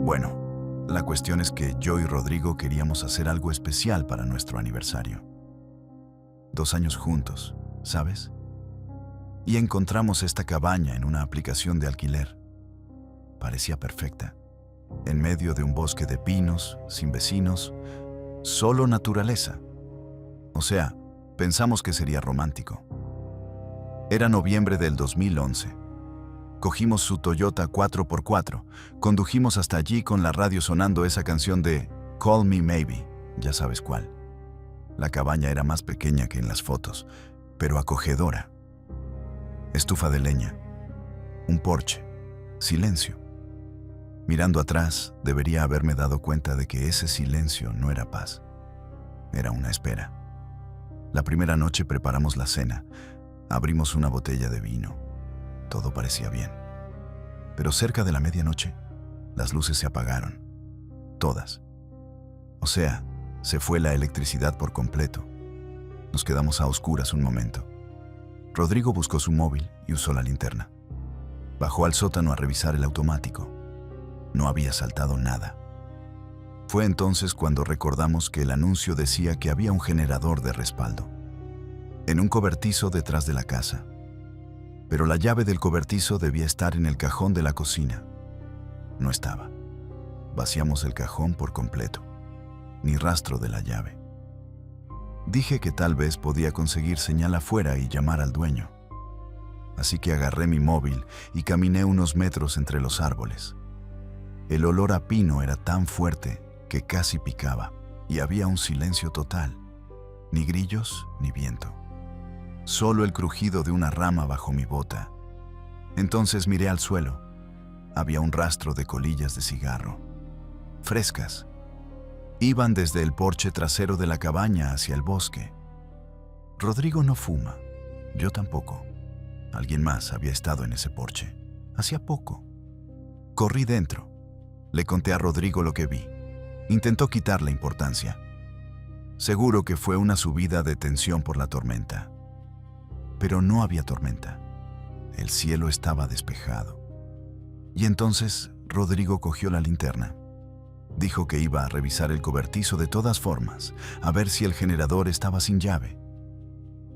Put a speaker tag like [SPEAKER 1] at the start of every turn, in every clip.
[SPEAKER 1] Bueno, la cuestión es que yo y Rodrigo queríamos hacer algo especial para nuestro aniversario. 2 años juntos, ¿sabes? Y encontramos esta cabaña en una aplicación de alquiler. Parecía perfecta, en medio de un bosque de pinos, sin vecinos, solo naturaleza. O sea, pensamos que sería romántico. Era noviembre del 2011. Cogimos su Toyota 4x4, condujimos hasta allí con la radio sonando esa canción de Call Me Maybe, ya sabes cuál. La cabaña era más pequeña que en las fotos, pero acogedora. Estufa de leña, un porche, silencio. Mirando atrás, debería haberme dado cuenta de que ese silencio no era paz, era una espera. La primera noche preparamos la cena, abrimos una botella de vino. Todo parecía bien. Pero cerca de la medianoche, las luces se apagaron. Todas. O sea, se fue la electricidad por completo. Nos quedamos a oscuras un momento. Rodrigo buscó su móvil y usó la linterna. Bajó al sótano a revisar el automático. No había saltado nada. Fue entonces cuando recordamos que el anuncio decía que había un generador de respaldo en un cobertizo detrás de la casa. Pero la llave del cobertizo debía estar en el cajón de la cocina. No estaba. Vaciamos el cajón por completo. Ni rastro de la llave. Dije que tal vez podía conseguir señal afuera y llamar al dueño. Así que agarré mi móvil y caminé unos metros entre los árboles. El olor a pino era tan fuerte que casi picaba y había un silencio total. Ni grillos ni viento. Solo el crujido de una rama bajo mi bota. Entonces miré al suelo. Había un rastro de colillas de cigarro. Frescas. Iban desde el porche trasero de la cabaña hacia el bosque. Rodrigo no fuma. Yo tampoco. Alguien más había estado en ese porche. Hacía poco. Corrí dentro. Le conté a Rodrigo lo que vi. Intentó quitarle importancia. Seguro que fue una subida de tensión por la tormenta. Pero no había tormenta. El cielo estaba despejado. Y entonces Rodrigo cogió la linterna. Dijo que iba a revisar el cobertizo de todas formas, a ver si el generador estaba sin llave.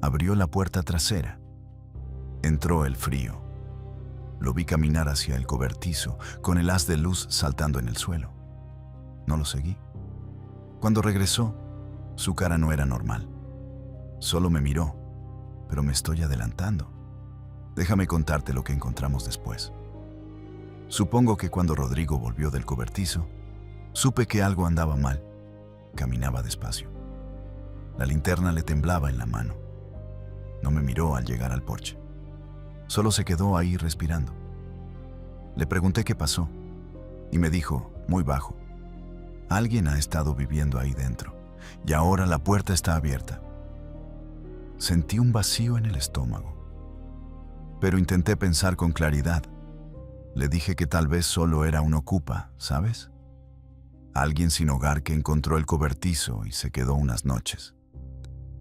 [SPEAKER 1] Abrió la puerta trasera. Entró el frío. Lo vi caminar hacia el cobertizo, con el haz de luz saltando en el suelo. No lo seguí. Cuando regresó, su cara no era normal. Solo me miró. Pero me estoy adelantando. Déjame contarte lo que encontramos después. Supongo que cuando Rodrigo volvió del cobertizo, supe que algo andaba mal. Caminaba despacio. La linterna le temblaba en la mano. No me miró al llegar al porche. Solo se quedó ahí respirando. Le pregunté qué pasó y me dijo, muy bajo, alguien ha estado viviendo ahí dentro y ahora la puerta está abierta. Sentí un vacío en el estómago, pero intenté pensar con claridad. Le dije que tal vez solo era un ocupa, ¿sabes? Alguien sin hogar que encontró el cobertizo y se quedó unas noches.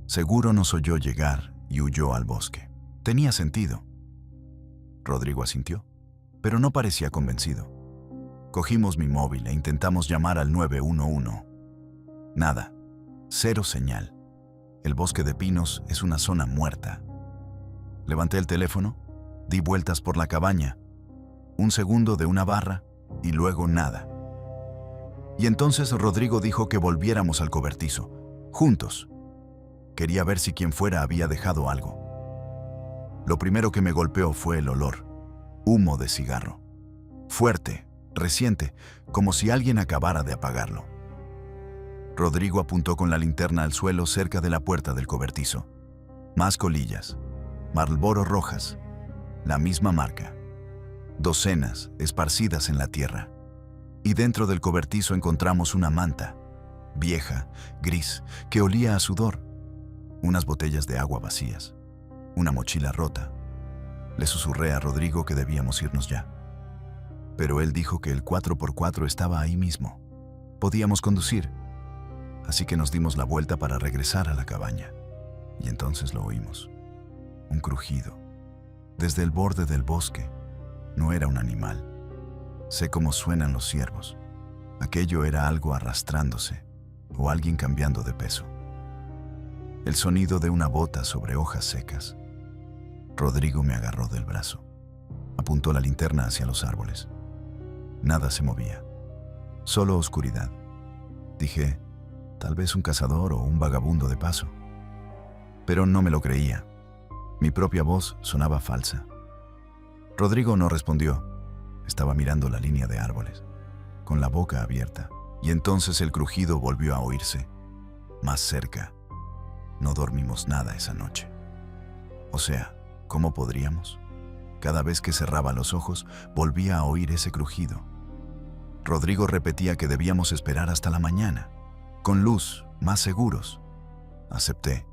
[SPEAKER 1] Seguro nos oyó llegar y huyó al bosque. Tenía sentido. Rodrigo asintió, pero no parecía convencido. Cogimos mi móvil e intentamos llamar al 911. Nada. Cero señal. El bosque de pinos es una zona muerta. Levanté el teléfono, di vueltas por la cabaña, un segundo de una barra y luego nada. Y entonces Rodrigo dijo que volviéramos al cobertizo, juntos. Quería ver si quien fuera había dejado algo. Lo primero que me golpeó fue el olor, humo de cigarro. Fuerte, reciente, como si alguien acabara de apagarlo. Rodrigo apuntó con la linterna al suelo cerca de la puerta del cobertizo. Más colillas, Marlboro rojas, la misma marca. Docenas esparcidas en la tierra. Y dentro del cobertizo encontramos una manta, vieja, gris, que olía a sudor. Unas botellas de agua vacías. Una mochila rota. Le susurré a Rodrigo que debíamos irnos ya. Pero él dijo que el 4x4 estaba ahí mismo. Podíamos conducir. Así que nos dimos la vuelta para regresar a la cabaña. Y entonces lo oímos. Un crujido. Desde el borde del bosque. No era un animal. Sé cómo suenan los ciervos. Aquello era algo arrastrándose o alguien cambiando de peso. El sonido de una bota sobre hojas secas. Rodrigo me agarró del brazo. Apuntó la linterna hacia los árboles. Nada se movía. Solo oscuridad. Dije, tal vez un cazador o un vagabundo de paso. Pero no me lo creía. Mi propia voz sonaba falsa. Rodrigo no respondió. Estaba mirando la línea de árboles, con la boca abierta. Y entonces el crujido volvió a oírse. Más cerca. No dormimos nada esa noche. O sea, ¿cómo podríamos? Cada vez que cerraba los ojos, volvía a oír ese crujido. Rodrigo repetía que debíamos esperar hasta la mañana, con luz, más seguros. Acepté,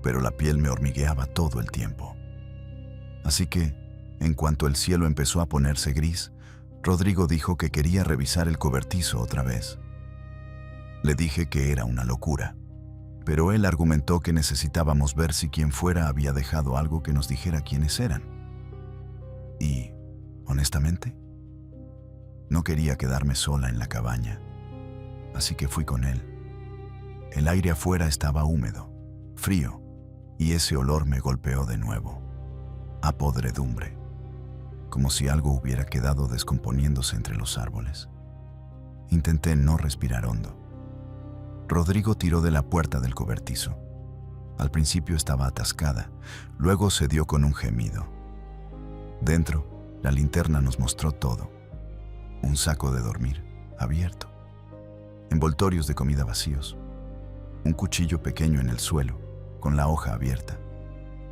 [SPEAKER 1] pero la piel me hormigueaba todo el tiempo. Así que, en cuanto el cielo empezó a ponerse gris, Rodrigo dijo que quería revisar el cobertizo otra vez. Le dije que era una locura, pero él argumentó que necesitábamos ver si quien fuera había dejado algo que nos dijera quiénes eran. Y, honestamente, no quería quedarme sola en la cabaña, así que fui con él. El aire afuera estaba húmedo, frío, y ese olor me golpeó de nuevo, a podredumbre, como si algo hubiera quedado descomponiéndose entre los árboles. Intenté no respirar hondo. Rodrigo tiró de la puerta del cobertizo. Al principio estaba atascada, luego se dio con un gemido. Dentro, la linterna nos mostró todo. Un saco de dormir, abierto. Envoltorios de comida vacíos. Un cuchillo pequeño en el suelo, con la hoja abierta.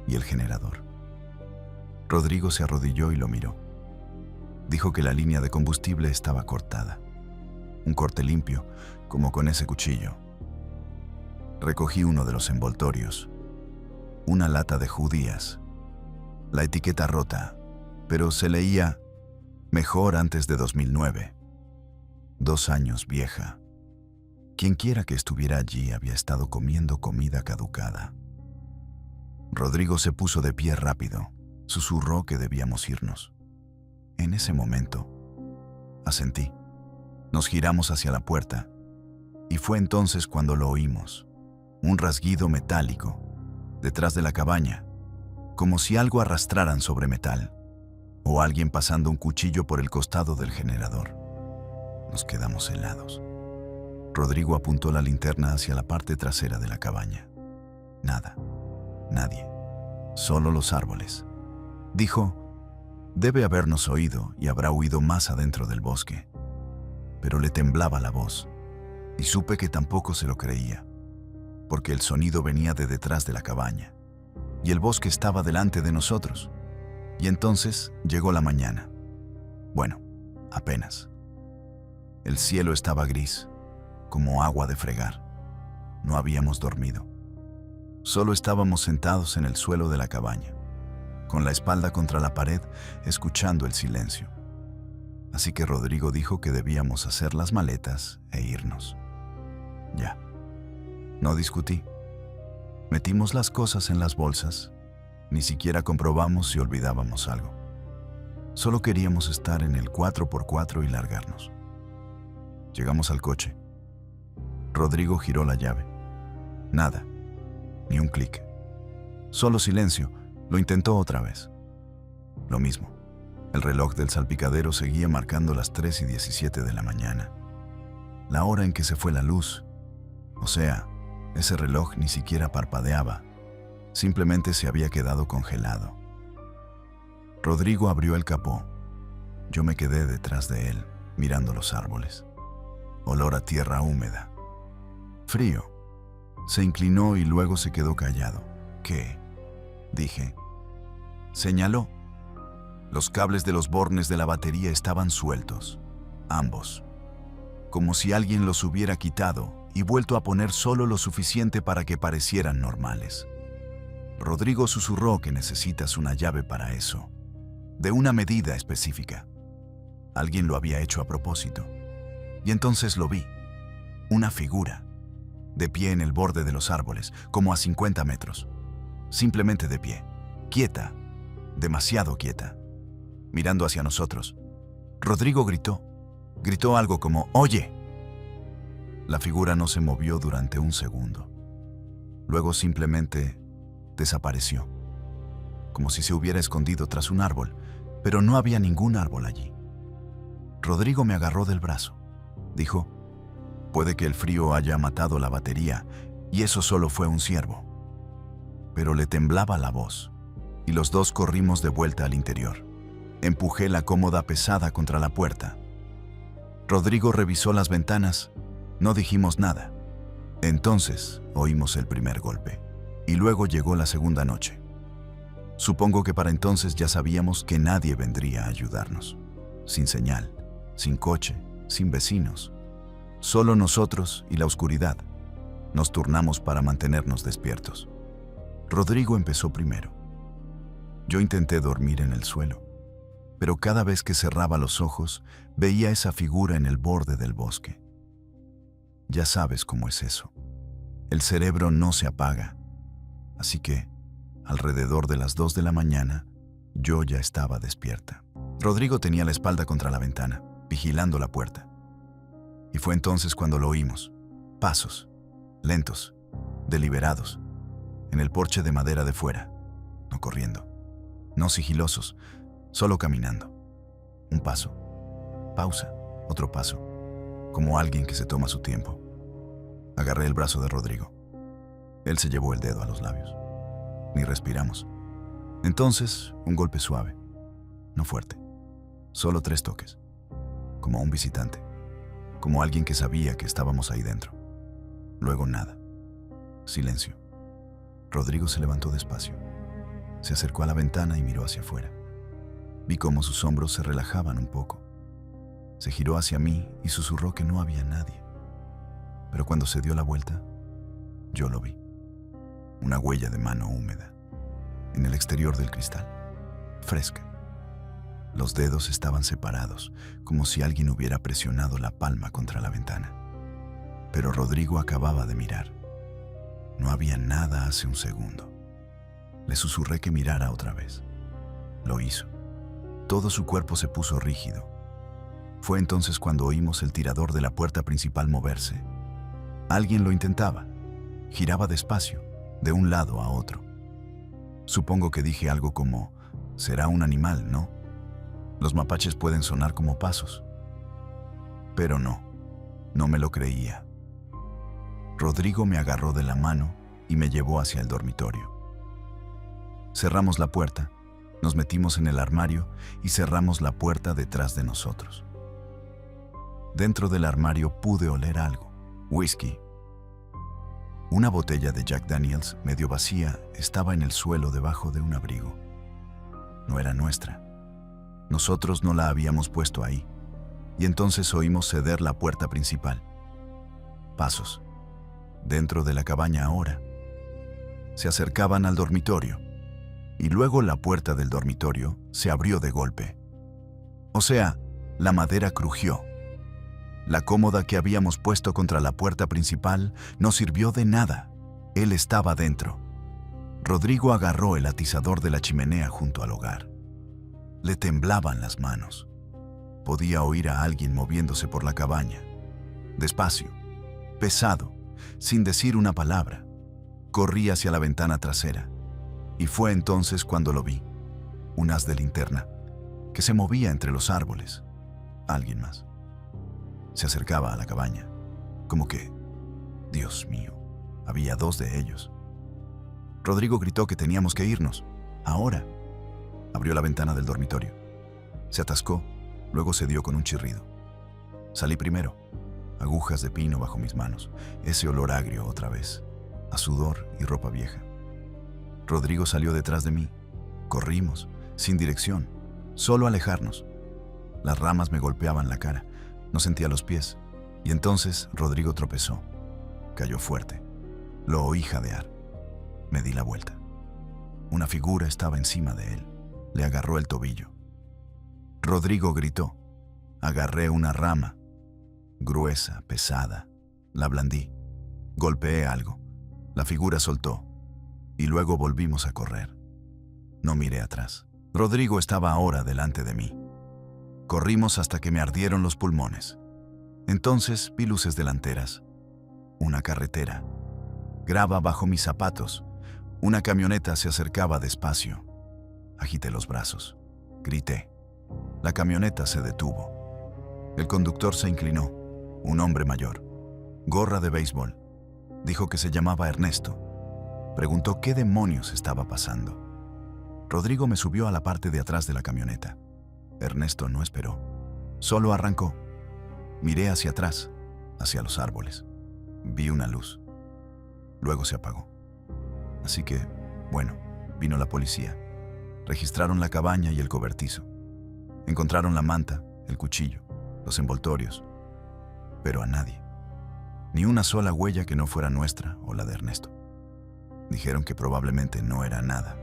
[SPEAKER 1] Y el generador. Rodrigo se arrodilló y lo miró. Dijo que la línea de combustible estaba cortada. Un corte limpio, como con ese cuchillo. Recogí uno de los envoltorios. Una lata de judías. La etiqueta rota, pero se leía mejor antes de 2009. 2 años vieja. Quienquiera que estuviera allí había estado comiendo comida caducada. Rodrigo se puso de pie rápido. Susurró que debíamos irnos. En ese momento, asentí. Nos giramos hacia la puerta, y fue entonces cuando lo oímos. Un rasguido metálico, detrás de la cabaña, como si algo arrastraran sobre metal, o alguien pasando un cuchillo por el costado del generador. Nos quedamos helados. Rodrigo apuntó la linterna hacia la parte trasera de la cabaña. Nada, nadie, solo los árboles. Dijo, debe habernos oído y habrá huido más adentro del bosque. Pero le temblaba la voz, y supe que tampoco se lo creía, porque el sonido venía de detrás de la cabaña, y el bosque estaba delante de nosotros. Y entonces llegó la mañana. Bueno, apenas. El cielo estaba gris, como agua de fregar. No habíamos dormido. Solo estábamos sentados en el suelo de la cabaña, con la espalda contra la pared, escuchando el silencio. Así que Rodrigo dijo que debíamos hacer las maletas e irnos. Ya. No discutí. Metimos las cosas en las bolsas. Ni siquiera comprobamos si olvidábamos algo. Solo queríamos estar en el 4x4 y largarnos. Llegamos al coche. Rodrigo giró la llave. Nada. Ni un clic. Solo silencio. Lo intentó otra vez. Lo mismo. El reloj del salpicadero seguía marcando las 3:17 de la mañana. La hora en que se fue la luz. O sea, ese reloj ni siquiera parpadeaba. Simplemente se había quedado congelado. Rodrigo abrió el capó. Yo me quedé detrás de él, mirando los árboles. Olor a tierra húmeda. Frío. Se inclinó y luego se quedó callado. ¿Qué? Dije. Señaló. Los cables de los bornes de la batería estaban sueltos, ambos, como si alguien los hubiera quitado y vuelto a poner solo lo suficiente para que parecieran normales. Rodrigo susurró que necesitas una llave para eso, de una medida específica. Alguien lo había hecho a propósito. Y entonces lo vi, una figura, de pie en el borde de los árboles, como a 50 metros, simplemente de pie, quieta, demasiado quieta, mirando hacia nosotros. Rodrigo gritó algo como, «¡Oye!». La figura no se movió durante un segundo. Luego simplemente desapareció, como si se hubiera escondido tras un árbol, pero no había ningún árbol allí. Rodrigo me agarró del brazo. Dijo, puede que el frío haya matado la batería y eso solo fue un ciervo. Pero le temblaba la voz y los dos corrimos de vuelta al interior. Empujé la cómoda pesada contra la puerta. Rodrigo revisó las ventanas. No dijimos nada. Entonces oímos el primer golpe y luego llegó la segunda noche. Supongo que para entonces ya sabíamos que nadie vendría a ayudarnos. Sin señal, sin coche, sin vecinos. Solo nosotros y la oscuridad. Nos turnamos para mantenernos despiertos. Rodrigo empezó primero. Yo intenté dormir en el suelo, pero cada vez que cerraba los ojos veía esa figura en el borde del bosque. Ya sabes cómo es eso. El cerebro no se apaga. Así que, alrededor de las 2 de la mañana, yo ya estaba despierta. Rodrigo tenía la espalda contra la ventana, vigilando la puerta. Y fue entonces cuando lo oímos. Pasos, lentos, deliberados, en el porche de madera de fuera, no corriendo, no sigilosos, solo caminando. Un paso, pausa, otro paso, como alguien que se toma su tiempo. Agarré el brazo de Rodrigo. Él se llevó el dedo a los labios. Ni respiramos. Entonces, un golpe suave, no fuerte, solo 3 toques, como un visitante, como alguien que sabía que estábamos ahí dentro. Luego nada. Silencio. Rodrigo se levantó despacio. Se acercó a la ventana y miró hacia afuera. Vi cómo sus hombros se relajaban un poco. Se giró hacia mí y susurró que no había nadie. Pero cuando se dio la vuelta, yo lo vi. Una huella de mano húmeda, en el exterior del cristal, fresca. Los dedos estaban separados, como si alguien hubiera presionado la palma contra la ventana. Pero Rodrigo acababa de mirar. No había nada hace un segundo. Le susurré que mirara otra vez. Lo hizo. Todo su cuerpo se puso rígido. Fue entonces cuando oímos el tirador de la puerta principal moverse. Alguien lo intentaba. Giraba despacio, de un lado a otro. Supongo que dije algo como, será un animal, ¿no? Los mapaches pueden sonar como pasos. Pero no me lo creía. Rodrigo me agarró de la mano y me llevó hacia el dormitorio. Cerramos la puerta, nos metimos en el armario y cerramos la puerta detrás de nosotros. Dentro del armario pude oler algo. Whisky. Una botella de Jack Daniels, medio vacía, estaba en el suelo debajo de un abrigo. No era nuestra. Nosotros no la habíamos puesto ahí. Y entonces oímos ceder la puerta principal. Pasos. Dentro de la cabaña ahora. Se acercaban al dormitorio. Y luego la puerta del dormitorio se abrió de golpe. O sea, la madera crujió. La cómoda que habíamos puesto contra la puerta principal no sirvió de nada. Él estaba dentro. Rodrigo agarró el atizador de la chimenea junto al hogar. Le temblaban las manos. Podía oír a alguien moviéndose por la cabaña. Despacio, pesado, sin decir una palabra. Corrí hacia la ventana trasera. Y fue entonces cuando lo vi. Un haz de linterna, que se movía entre los árboles. Alguien más. Se acercaba a la cabaña, como que, Dios mío, había 2 de ellos. Rodrigo gritó que teníamos que irnos, ahora. Abrió la ventana del dormitorio. Se atascó, luego se dio con un chirrido. Salí primero, agujas de pino bajo mis manos, ese olor agrio otra vez, a sudor y ropa vieja. Rodrigo salió detrás de mí. Corrimos, sin dirección, solo alejarnos. Las ramas me golpeaban la cara. No sentía los pies, y entonces Rodrigo tropezó. Cayó fuerte. Lo oí jadear. Me di la vuelta. Una figura estaba encima de él. Le agarró el tobillo. Rodrigo gritó. Agarré una rama, gruesa, pesada. La blandí. Golpeé algo. La figura soltó. Y luego volvimos a correr. No miré atrás. Rodrigo estaba ahora delante de mí. Corrimos hasta que me ardieron los pulmones. Entonces vi luces delanteras, una carretera. Grava bajo mis zapatos. Una camioneta se acercaba despacio. Agité los brazos. Grité. La camioneta se detuvo. El conductor se inclinó. Un hombre mayor. Gorra de béisbol. Dijo que se llamaba Ernesto. Preguntó qué demonios estaba pasando. Rodrigo me subió a la parte de atrás de la camioneta. Ernesto no esperó. Solo arrancó. Miré hacia atrás, hacia los árboles. Vi una luz. Luego se apagó. Así que, bueno, vino la policía. Registraron la cabaña y el cobertizo. Encontraron la manta, el cuchillo, los envoltorios. Pero a nadie. Ni una sola huella que no fuera nuestra o la de Ernesto. Dijeron que probablemente no era nada.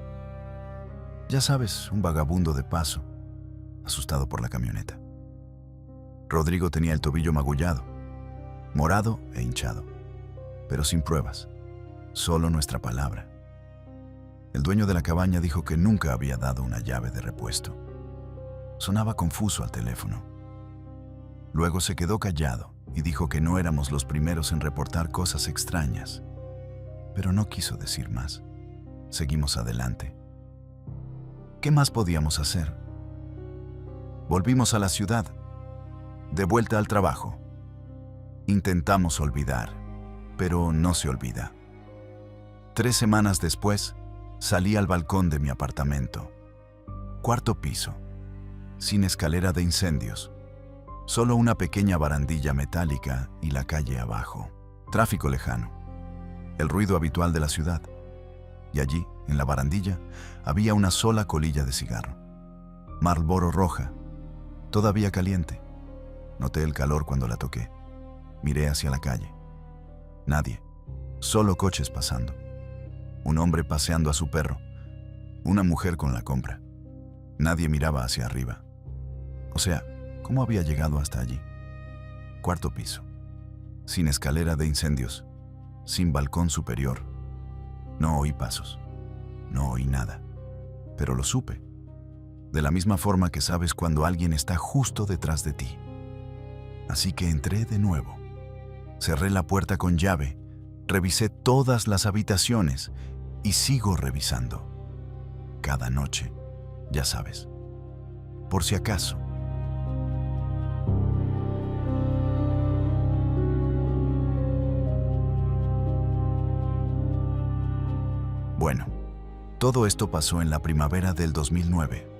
[SPEAKER 1] Ya sabes, un vagabundo de paso, asustado por la camioneta. Rodrigo tenía el tobillo magullado, morado e hinchado, pero sin pruebas, solo nuestra palabra. El dueño de la cabaña dijo que nunca había dado una llave de repuesto. Sonaba confuso al teléfono. Luego se quedó callado y dijo que no éramos los primeros en reportar cosas extrañas, pero no quiso decir más. Seguimos adelante. ¿Qué más podíamos hacer? Volvimos a la ciudad, de vuelta al trabajo. Intentamos olvidar, pero no se olvida. 3 semanas después, salí al balcón de mi apartamento. 4º piso, sin escalera de incendios, solo una pequeña barandilla metálica y la calle abajo. Tráfico lejano, el ruido habitual de la ciudad. Y allí, en la barandilla, había una sola colilla de cigarro. Marlboro roja, todavía caliente. Noté el calor cuando la toqué. Miré hacia la calle. Nadie, solo coches pasando. Un hombre paseando a su perro. Una mujer con la compra. Nadie miraba hacia arriba. O sea, ¿cómo había llegado hasta allí? 4º piso, sin escalera de incendios, sin balcón superior. No oí pasos, no oí nada, pero lo supe. De la misma forma que sabes cuando alguien está justo detrás de ti. Así que entré de nuevo. Cerré la puerta con llave, revisé todas las habitaciones y sigo revisando. Cada noche, ya sabes. Por si acaso. Bueno, todo esto pasó en la primavera del 2009.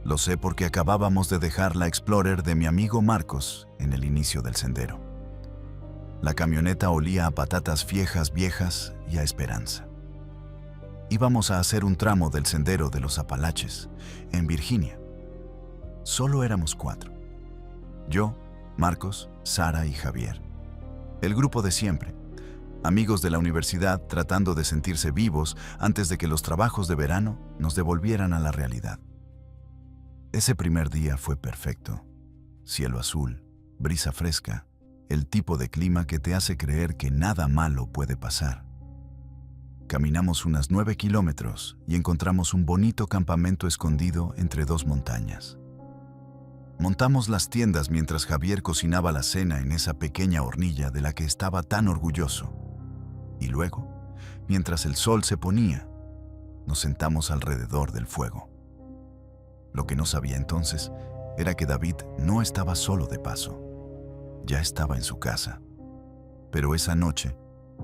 [SPEAKER 1] Lo sé porque acabábamos de dejar la Explorer de mi amigo Marcos en el inicio del sendero. La camioneta olía a patatas viejas y a esperanza. Íbamos a hacer un tramo del sendero de los Apalaches, en Virginia. Solo éramos 4. Yo, Marcos, Sara y Javier. El grupo de siempre. Amigos de la universidad tratando de sentirse vivos antes de que los trabajos de verano nos devolvieran a la realidad. Ese primer día fue perfecto. Cielo azul, brisa fresca, el tipo de clima que te hace creer que nada malo puede pasar. Caminamos unas 9 kilómetros y encontramos un bonito campamento escondido entre 2 montañas. Montamos las tiendas mientras Javier cocinaba la cena en esa pequeña hornilla de la que estaba tan orgulloso. Y luego, mientras el sol se ponía, nos sentamos alrededor del fuego. Lo que no sabía entonces era que David no estaba solo de paso. Ya estaba en su casa. Pero esa noche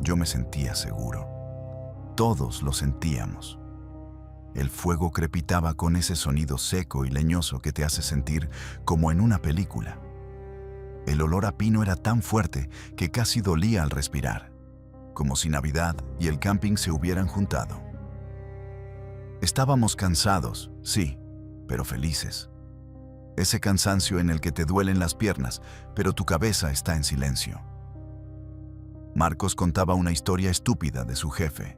[SPEAKER 1] yo me sentía seguro. Todos lo sentíamos. El fuego crepitaba con ese sonido seco y leñoso que te hace sentir como en una película. El olor a pino era tan fuerte que casi dolía al respirar, como si Navidad y el camping se hubieran juntado. Estábamos cansados, sí, pero felices. Ese cansancio en el que te duelen las piernas, pero tu cabeza está en silencio. Marcos contaba una historia estúpida de su jefe.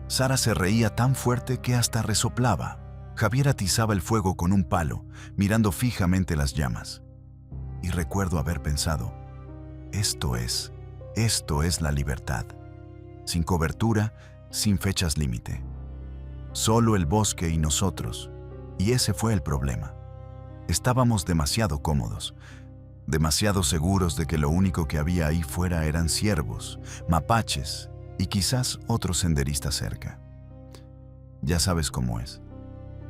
[SPEAKER 1] Sara se reía tan fuerte que hasta resoplaba. Javier atizaba el fuego con un palo, mirando fijamente las llamas. Y recuerdo haber pensado, esto es la libertad. Sin cobertura, sin fechas límite. Solo el bosque y nosotros. Y ese fue el problema. Estábamos demasiado cómodos. demasiado seguros de que lo único que había ahí fuera eran ciervos, mapaches y quizás otro senderista cerca. Ya sabes cómo es.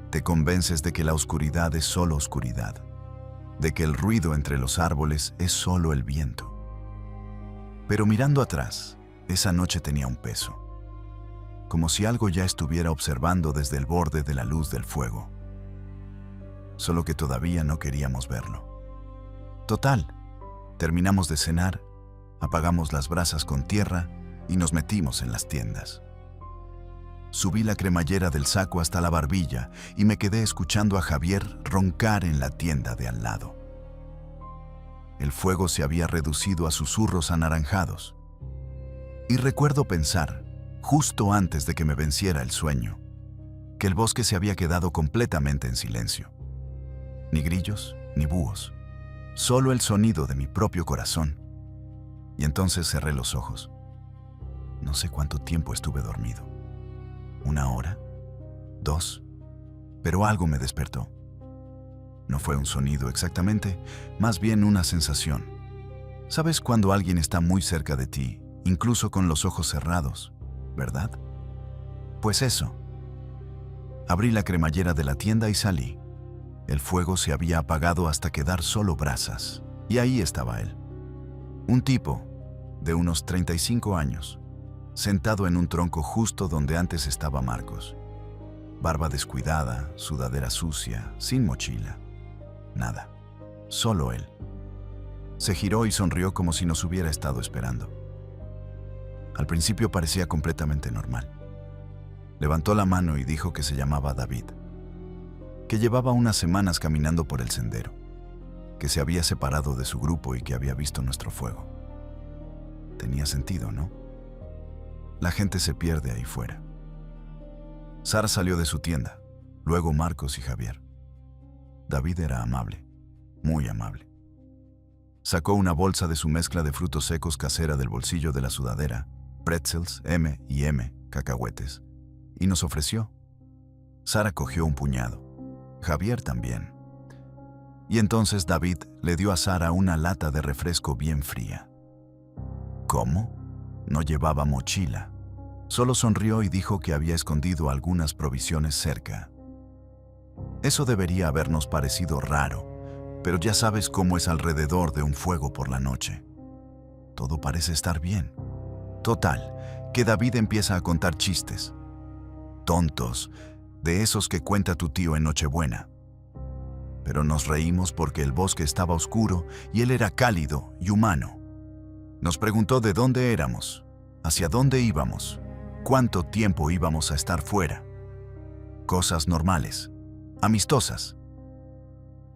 [SPEAKER 1] Te convences de que la oscuridad es solo oscuridad, de que el ruido entre los árboles es solo el viento. Pero mirando atrás, esa noche tenía un peso, como si algo ya estuviera observando desde el borde de la luz del fuego. Solo que todavía no queríamos verlo. Total, terminamos de cenar, apagamos las brasas con tierra y nos metimos en las tiendas. Subí la cremallera del saco hasta la barbilla y me quedé escuchando a Javier roncar en la tienda de al lado. El fuego se había reducido a susurros anaranjados. Y recuerdo pensar, justo antes de que me venciera el sueño, que el bosque se había quedado completamente en silencio. Ni grillos, ni búhos, solo el sonido de mi propio corazón. Y entonces cerré los ojos. No sé cuánto tiempo estuve dormido. 1 hora, 2, pero algo me despertó. No fue un sonido exactamente, más bien una sensación. ¿Sabes cuando alguien está muy cerca de ti, incluso con los ojos cerrados, verdad? Pues eso. Abrí la cremallera de la tienda y salí. El fuego se había apagado hasta quedar solo brasas, y ahí estaba él. Un tipo de unos 35 años, sentado en un tronco justo donde antes estaba Marcos. Barba descuidada, sudadera sucia, sin mochila. Nada, solo él. Se giró y sonrió como si nos hubiera estado esperando. Al principio parecía completamente normal. Levantó la mano y dijo que se llamaba David, que llevaba unas semanas caminando por el sendero, que se había separado de su grupo y que había visto nuestro fuego. Tenía sentido, ¿no? La gente se pierde ahí fuera. Sara salió de su tienda, luego Marcos y Javier. David era amable, muy amable. Sacó una bolsa de su mezcla de frutos secos casera del bolsillo de la sudadera, pretzels, M&M, cacahuetes, y nos ofreció. Sara cogió un puñado, Javier también. Y entonces David le dio a Sara una lata de refresco bien fría. ¿Cómo? No llevaba mochila. Solo sonrió y dijo que había escondido algunas provisiones cerca. Eso debería habernos parecido raro, pero ya sabes cómo es alrededor de un fuego por la noche. Todo parece estar bien. Total, que David empieza a contar chistes. Tontos, de esos que cuenta tu tío en Nochebuena. Pero nos reímos porque el bosque estaba oscuro y él era cálido y humano. Nos preguntó de dónde éramos, hacia dónde íbamos, cuánto tiempo íbamos a estar fuera. Cosas normales, amistosas.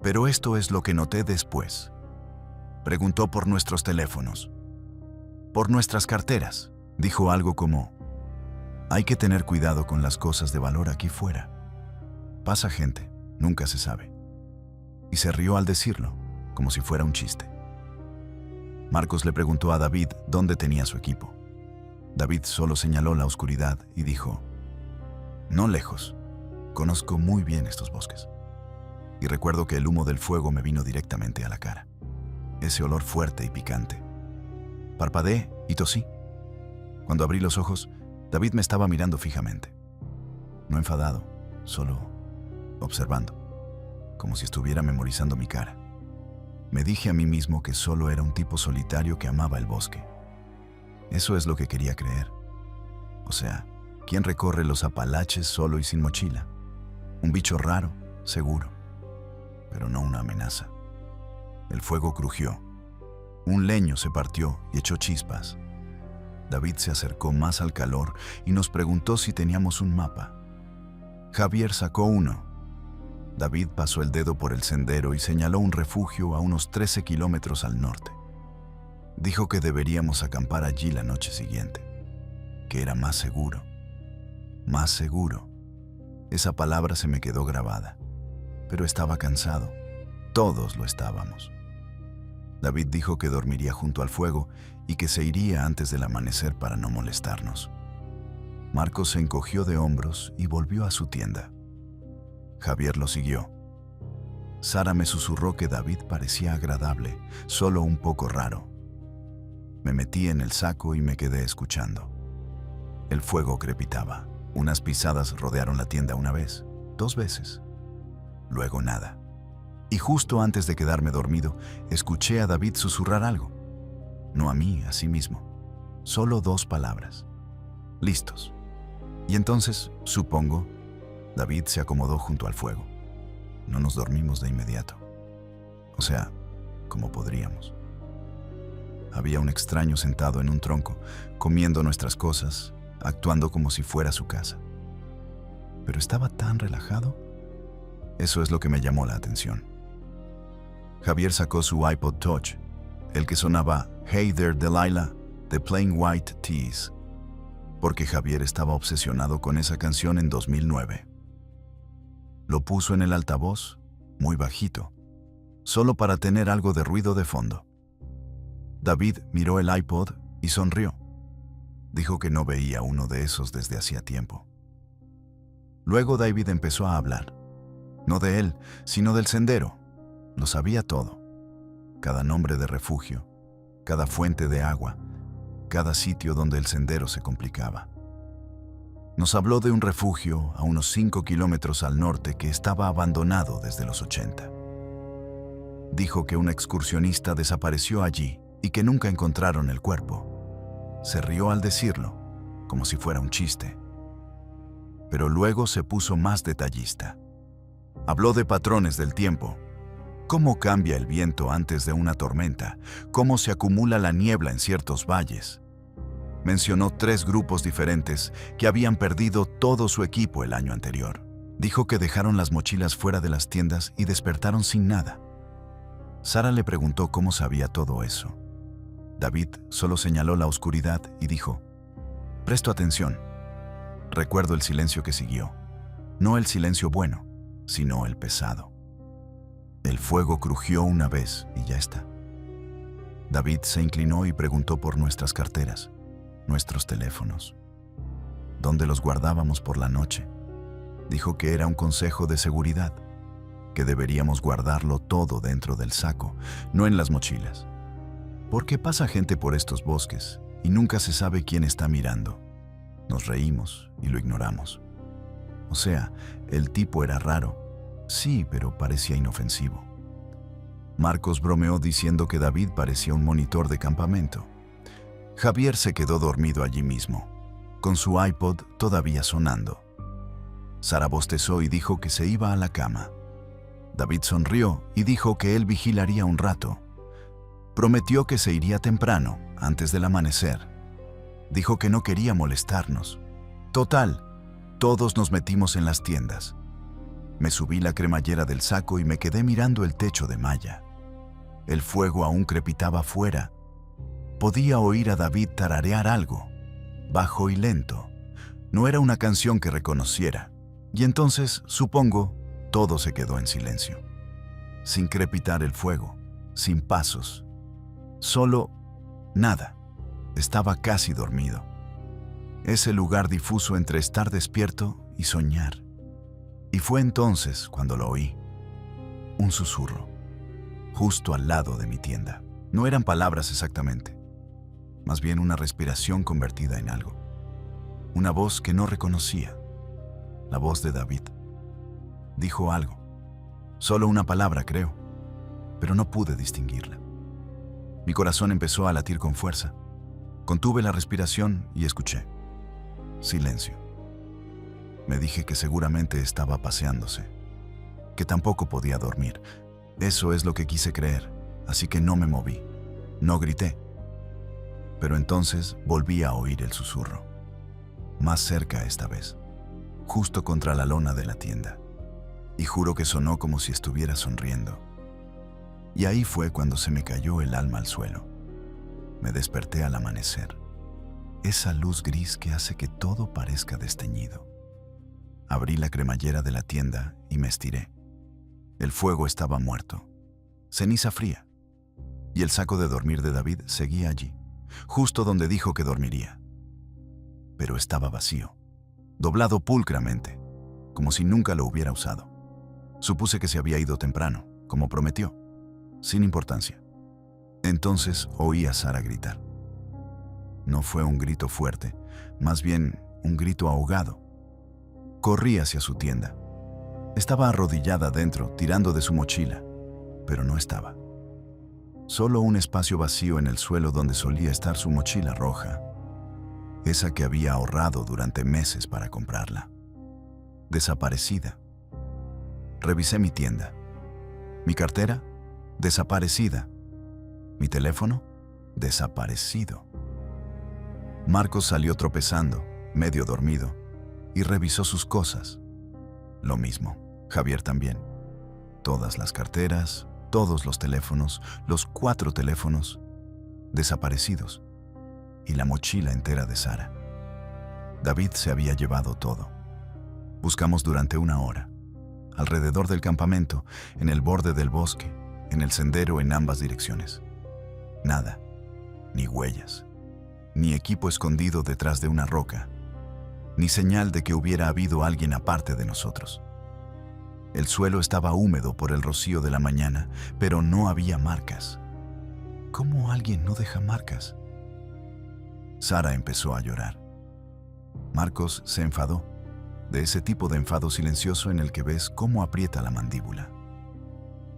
[SPEAKER 1] Pero esto es lo que noté después. Preguntó por nuestros teléfonos, por nuestras carteras. Dijo algo como, hay que tener cuidado con las cosas de valor aquí fuera. Pasa gente, nunca se sabe. Y se rió al decirlo, como si fuera un chiste. Marcos le preguntó a David dónde tenía su equipo. David solo señaló la oscuridad y dijo, no lejos, conozco muy bien estos bosques. Y recuerdo que el humo del fuego me vino directamente a la cara. Ese olor fuerte y picante. Parpadeé y tosí. Cuando abrí los ojos, David me estaba mirando fijamente. No enfadado, solo observando, como si estuviera memorizando mi cara. Me dije a mí mismo que solo era un tipo solitario que amaba el bosque. Eso es lo que quería creer. O sea, ¿quién recorre los Apalaches solo y sin mochila? Un bicho raro, seguro, pero no una amenaza. El fuego crujió. Un leño se partió y echó chispas. David se acercó más al calor y nos preguntó si teníamos un mapa. Javier sacó uno. David pasó el dedo por el sendero y señaló un refugio a unos 13 kilómetros al norte. Dijo que deberíamos acampar allí la noche siguiente, que era más seguro. Más seguro. Esa palabra se me quedó grabada, pero estaba cansado. Todos lo estábamos. David dijo que dormiría junto al fuego y que se iría antes del amanecer para no molestarnos. Marcos se encogió de hombros y volvió a su tienda. Javier lo siguió. Sara me susurró que David parecía agradable, solo un poco raro. Me metí en el saco y me quedé escuchando. El fuego crepitaba. Unas pisadas rodearon la tienda una vez, 2 veces. Luego nada. Y justo antes de quedarme dormido, escuché a David susurrar algo. No a mí, a sí mismo. Solo 2 palabras. Listos. Y entonces, supongo, David se acomodó junto al fuego. No nos dormimos de inmediato. O sea, como podríamos. Había un extraño sentado en un tronco, comiendo nuestras cosas, actuando como si fuera su casa. Pero estaba tan relajado. Eso es lo que me llamó la atención. Javier sacó su iPod Touch, el que sonaba Hey There Delilah de Plain White T's, porque Javier estaba obsesionado con esa canción en 2009. Lo puso en el altavoz, muy bajito, solo para tener algo de ruido de fondo. David miró el iPod y sonrió. Dijo que no veía uno de esos desde hacía tiempo. Luego David empezó a hablar. No de él, sino del sendero. Lo sabía todo. Cada nombre de refugio, cada fuente de agua, cada sitio donde el sendero se complicaba. Nos habló de un refugio a unos 5 kilómetros al norte que estaba abandonado desde los 80. Dijo que un excursionista desapareció allí y que nunca encontraron el cuerpo. Se rió al decirlo, como si fuera un chiste. Pero luego se puso más detallista. Habló de patrones del tiempo. Cómo cambia el viento antes de una tormenta, cómo se acumula la niebla en ciertos valles. Mencionó 3 grupos diferentes que habían perdido todo su equipo el año anterior. Dijo que dejaron las mochilas fuera de las tiendas y despertaron sin nada. Sara le preguntó cómo sabía todo eso. David solo señaló la oscuridad y dijo: «Presto atención. Recuerdo el silencio que siguió. No el silencio bueno, sino el pesado. El fuego crujió una vez y ya está». David se inclinó y preguntó por nuestras carteras, nuestros teléfonos. ¿Dónde los guardábamos por la noche? Dijo que era un consejo de seguridad, que deberíamos guardarlo todo dentro del saco, no en las mochilas. Porque pasa gente por estos bosques y nunca se sabe quién está mirando. Nos reímos y lo ignoramos. O sea, el tipo era raro. Sí, pero parecía inofensivo. Marcos bromeó diciendo que David parecía un monitor de campamento. Javier se quedó dormido allí mismo, con su iPod todavía sonando. Sara bostezó y dijo que se iba a la cama. David sonrió y dijo que él vigilaría un rato. Prometió que se iría temprano, antes del amanecer. Dijo que no quería molestarnos. Total, todos nos metimos en las tiendas. Me subí la cremallera del saco y me quedé mirando el techo de malla. El fuego aún crepitaba afuera. Podía oír a David tararear algo, bajo y lento. No era una canción que reconociera. Y entonces, supongo, todo se quedó en silencio. Sin crepitar el fuego, sin pasos. Solo nada. Estaba casi dormido. Ese lugar difuso entre estar despierto y soñar. Y fue entonces cuando lo oí. Un susurro, justo al lado de mi tienda. No eran palabras exactamente, más bien una respiración convertida en algo. Una voz que no reconocía. La voz de David. Dijo algo. Solo una palabra, creo, pero no pude distinguirla. Mi corazón empezó a latir con fuerza. Contuve la respiración y escuché. Silencio. Me dije que seguramente estaba paseándose, que tampoco podía dormir. Eso es lo que quise creer, así que no me moví, no grité. Pero entonces volví a oír el susurro, más cerca esta vez, justo contra la lona de la tienda, y juro que sonó como si estuviera sonriendo. Y ahí fue cuando se me cayó el alma al suelo. Me desperté al amanecer, esa luz gris que hace que todo parezca desteñido. Abrí la cremallera de la tienda y me estiré. El fuego estaba muerto, ceniza fría, y el saco de dormir de David seguía allí, justo donde dijo que dormiría. Pero estaba vacío, doblado pulcramente, como si nunca lo hubiera usado. Supuse que se había ido temprano. como prometió, sin importancia. Entonces oí a Sara gritar. No fue un grito fuerte, más bien un grito ahogado. Corrí hacia su tienda. Estaba arrodillada dentro, tirando de su mochila, pero no estaba. Solo un espacio vacío en el suelo donde solía estar su mochila roja, esa que había ahorrado durante meses para comprarla. Desaparecida. Revisé mi tienda. Mi cartera, desaparecida. Mi teléfono, desaparecido. Marcos salió tropezando, medio dormido, y revisó sus cosas. Lo mismo, Javier también. Todas las carteras, todos los teléfonos, los 4 teléfonos, desaparecidos. Y la mochila entera de Sara. David se había llevado todo. Buscamos durante 1 hora, alrededor del campamento, en el borde del bosque, en el sendero en ambas direcciones. Nada, ni huellas, ni equipo escondido detrás de una roca, ni señal de que hubiera habido alguien aparte de nosotros. El suelo estaba húmedo por el rocío de la mañana, pero no había marcas. ¿Cómo alguien no deja marcas? Sara empezó a llorar. Marcos se enfadó, de ese tipo de enfado silencioso en el que ves cómo aprieta la mandíbula.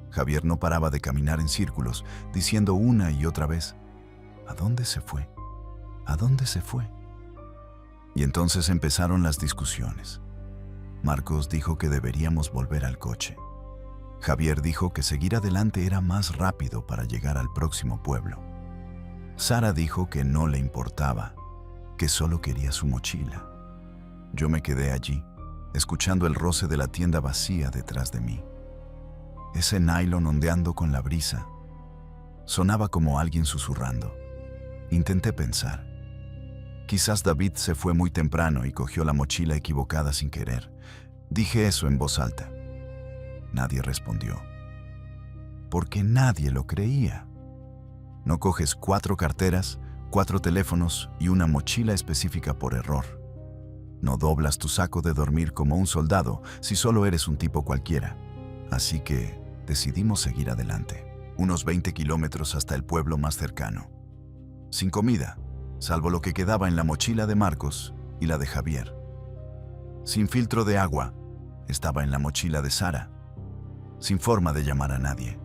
[SPEAKER 1] Javier no paraba de caminar en círculos, diciendo una y otra vez, ¿a dónde se fue? ¿A dónde se fue? Y entonces empezaron las discusiones. Marcos dijo que deberíamos volver al coche. Javier dijo que seguir adelante era más rápido para llegar al próximo pueblo. Sara dijo que no le importaba, que solo quería su mochila. Yo me quedé allí, escuchando el roce de la tienda vacía detrás de mí. Ese nylon ondeando con la brisa. Sonaba como alguien susurrando. Intenté pensar. Quizás David se fue muy temprano y cogió la mochila equivocada sin querer. Dije eso en voz alta. Nadie respondió. Porque nadie lo creía. No coges 4 carteras, 4 teléfonos y una mochila específica por error. No doblas tu saco de dormir como un soldado si solo eres un tipo cualquiera. Así que decidimos seguir adelante, unos 20 kilómetros hasta el pueblo más cercano. Sin comida, salvo lo que quedaba en la mochila de Marcos y la de Javier. Sin filtro de agua, estaba en la mochila de Sara. Sin forma de llamar a nadie.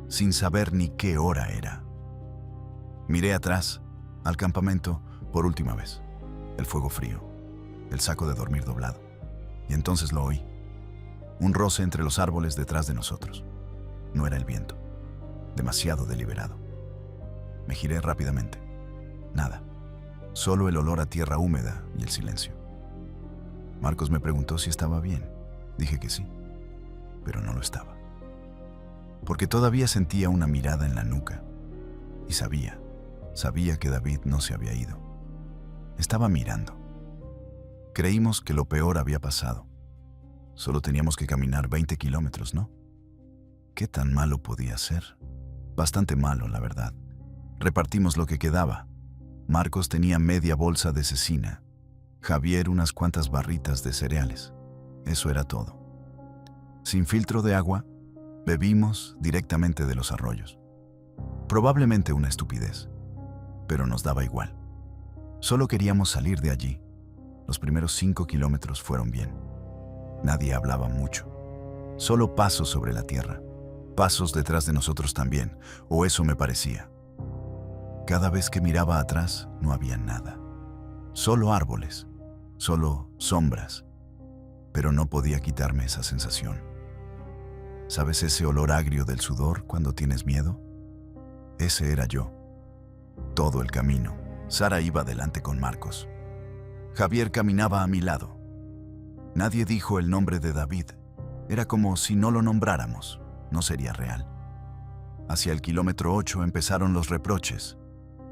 [SPEAKER 1] Sin saber ni qué hora era. Miré atrás, al campamento, por última vez. El fuego frío. El saco de dormir doblado. Y entonces lo oí. Un roce entre los árboles detrás de nosotros. No era el viento. Demasiado deliberado. Me giré rápidamente. Nada. Solo el olor a tierra húmeda y el silencio. Marcos me preguntó si estaba bien. Dije que sí. Pero no lo estaba. Porque todavía sentía una mirada en la nuca. Y sabía que David no se había ido. Estaba mirando. Creímos que lo peor había pasado. Solo teníamos que caminar 20 kilómetros, ¿no? ¿Qué tan malo podía ser? Bastante malo, la verdad. Repartimos lo que quedaba. Marcos tenía media bolsa de cecina. Javier unas cuantas barritas de cereales. Eso era todo. Sin filtro de agua, bebimos directamente de los arroyos. Probablemente una estupidez, pero nos daba igual. Solo queríamos salir de allí. Los primeros 5 kilómetros fueron bien. Nadie hablaba mucho. Solo pasos sobre la tierra. Pasos detrás de nosotros también, o eso me parecía. Cada vez que miraba atrás, no había nada. Solo árboles, solo sombras. Pero no podía quitarme esa sensación. ¿Sabes ese olor agrio del sudor cuando tienes miedo? Ese era yo. Todo el camino, Sara iba adelante con Marcos. Javier caminaba a mi lado. Nadie dijo el nombre de David. Era como si no lo nombráramos. No sería real. Hacia el kilómetro 8 empezaron los reproches.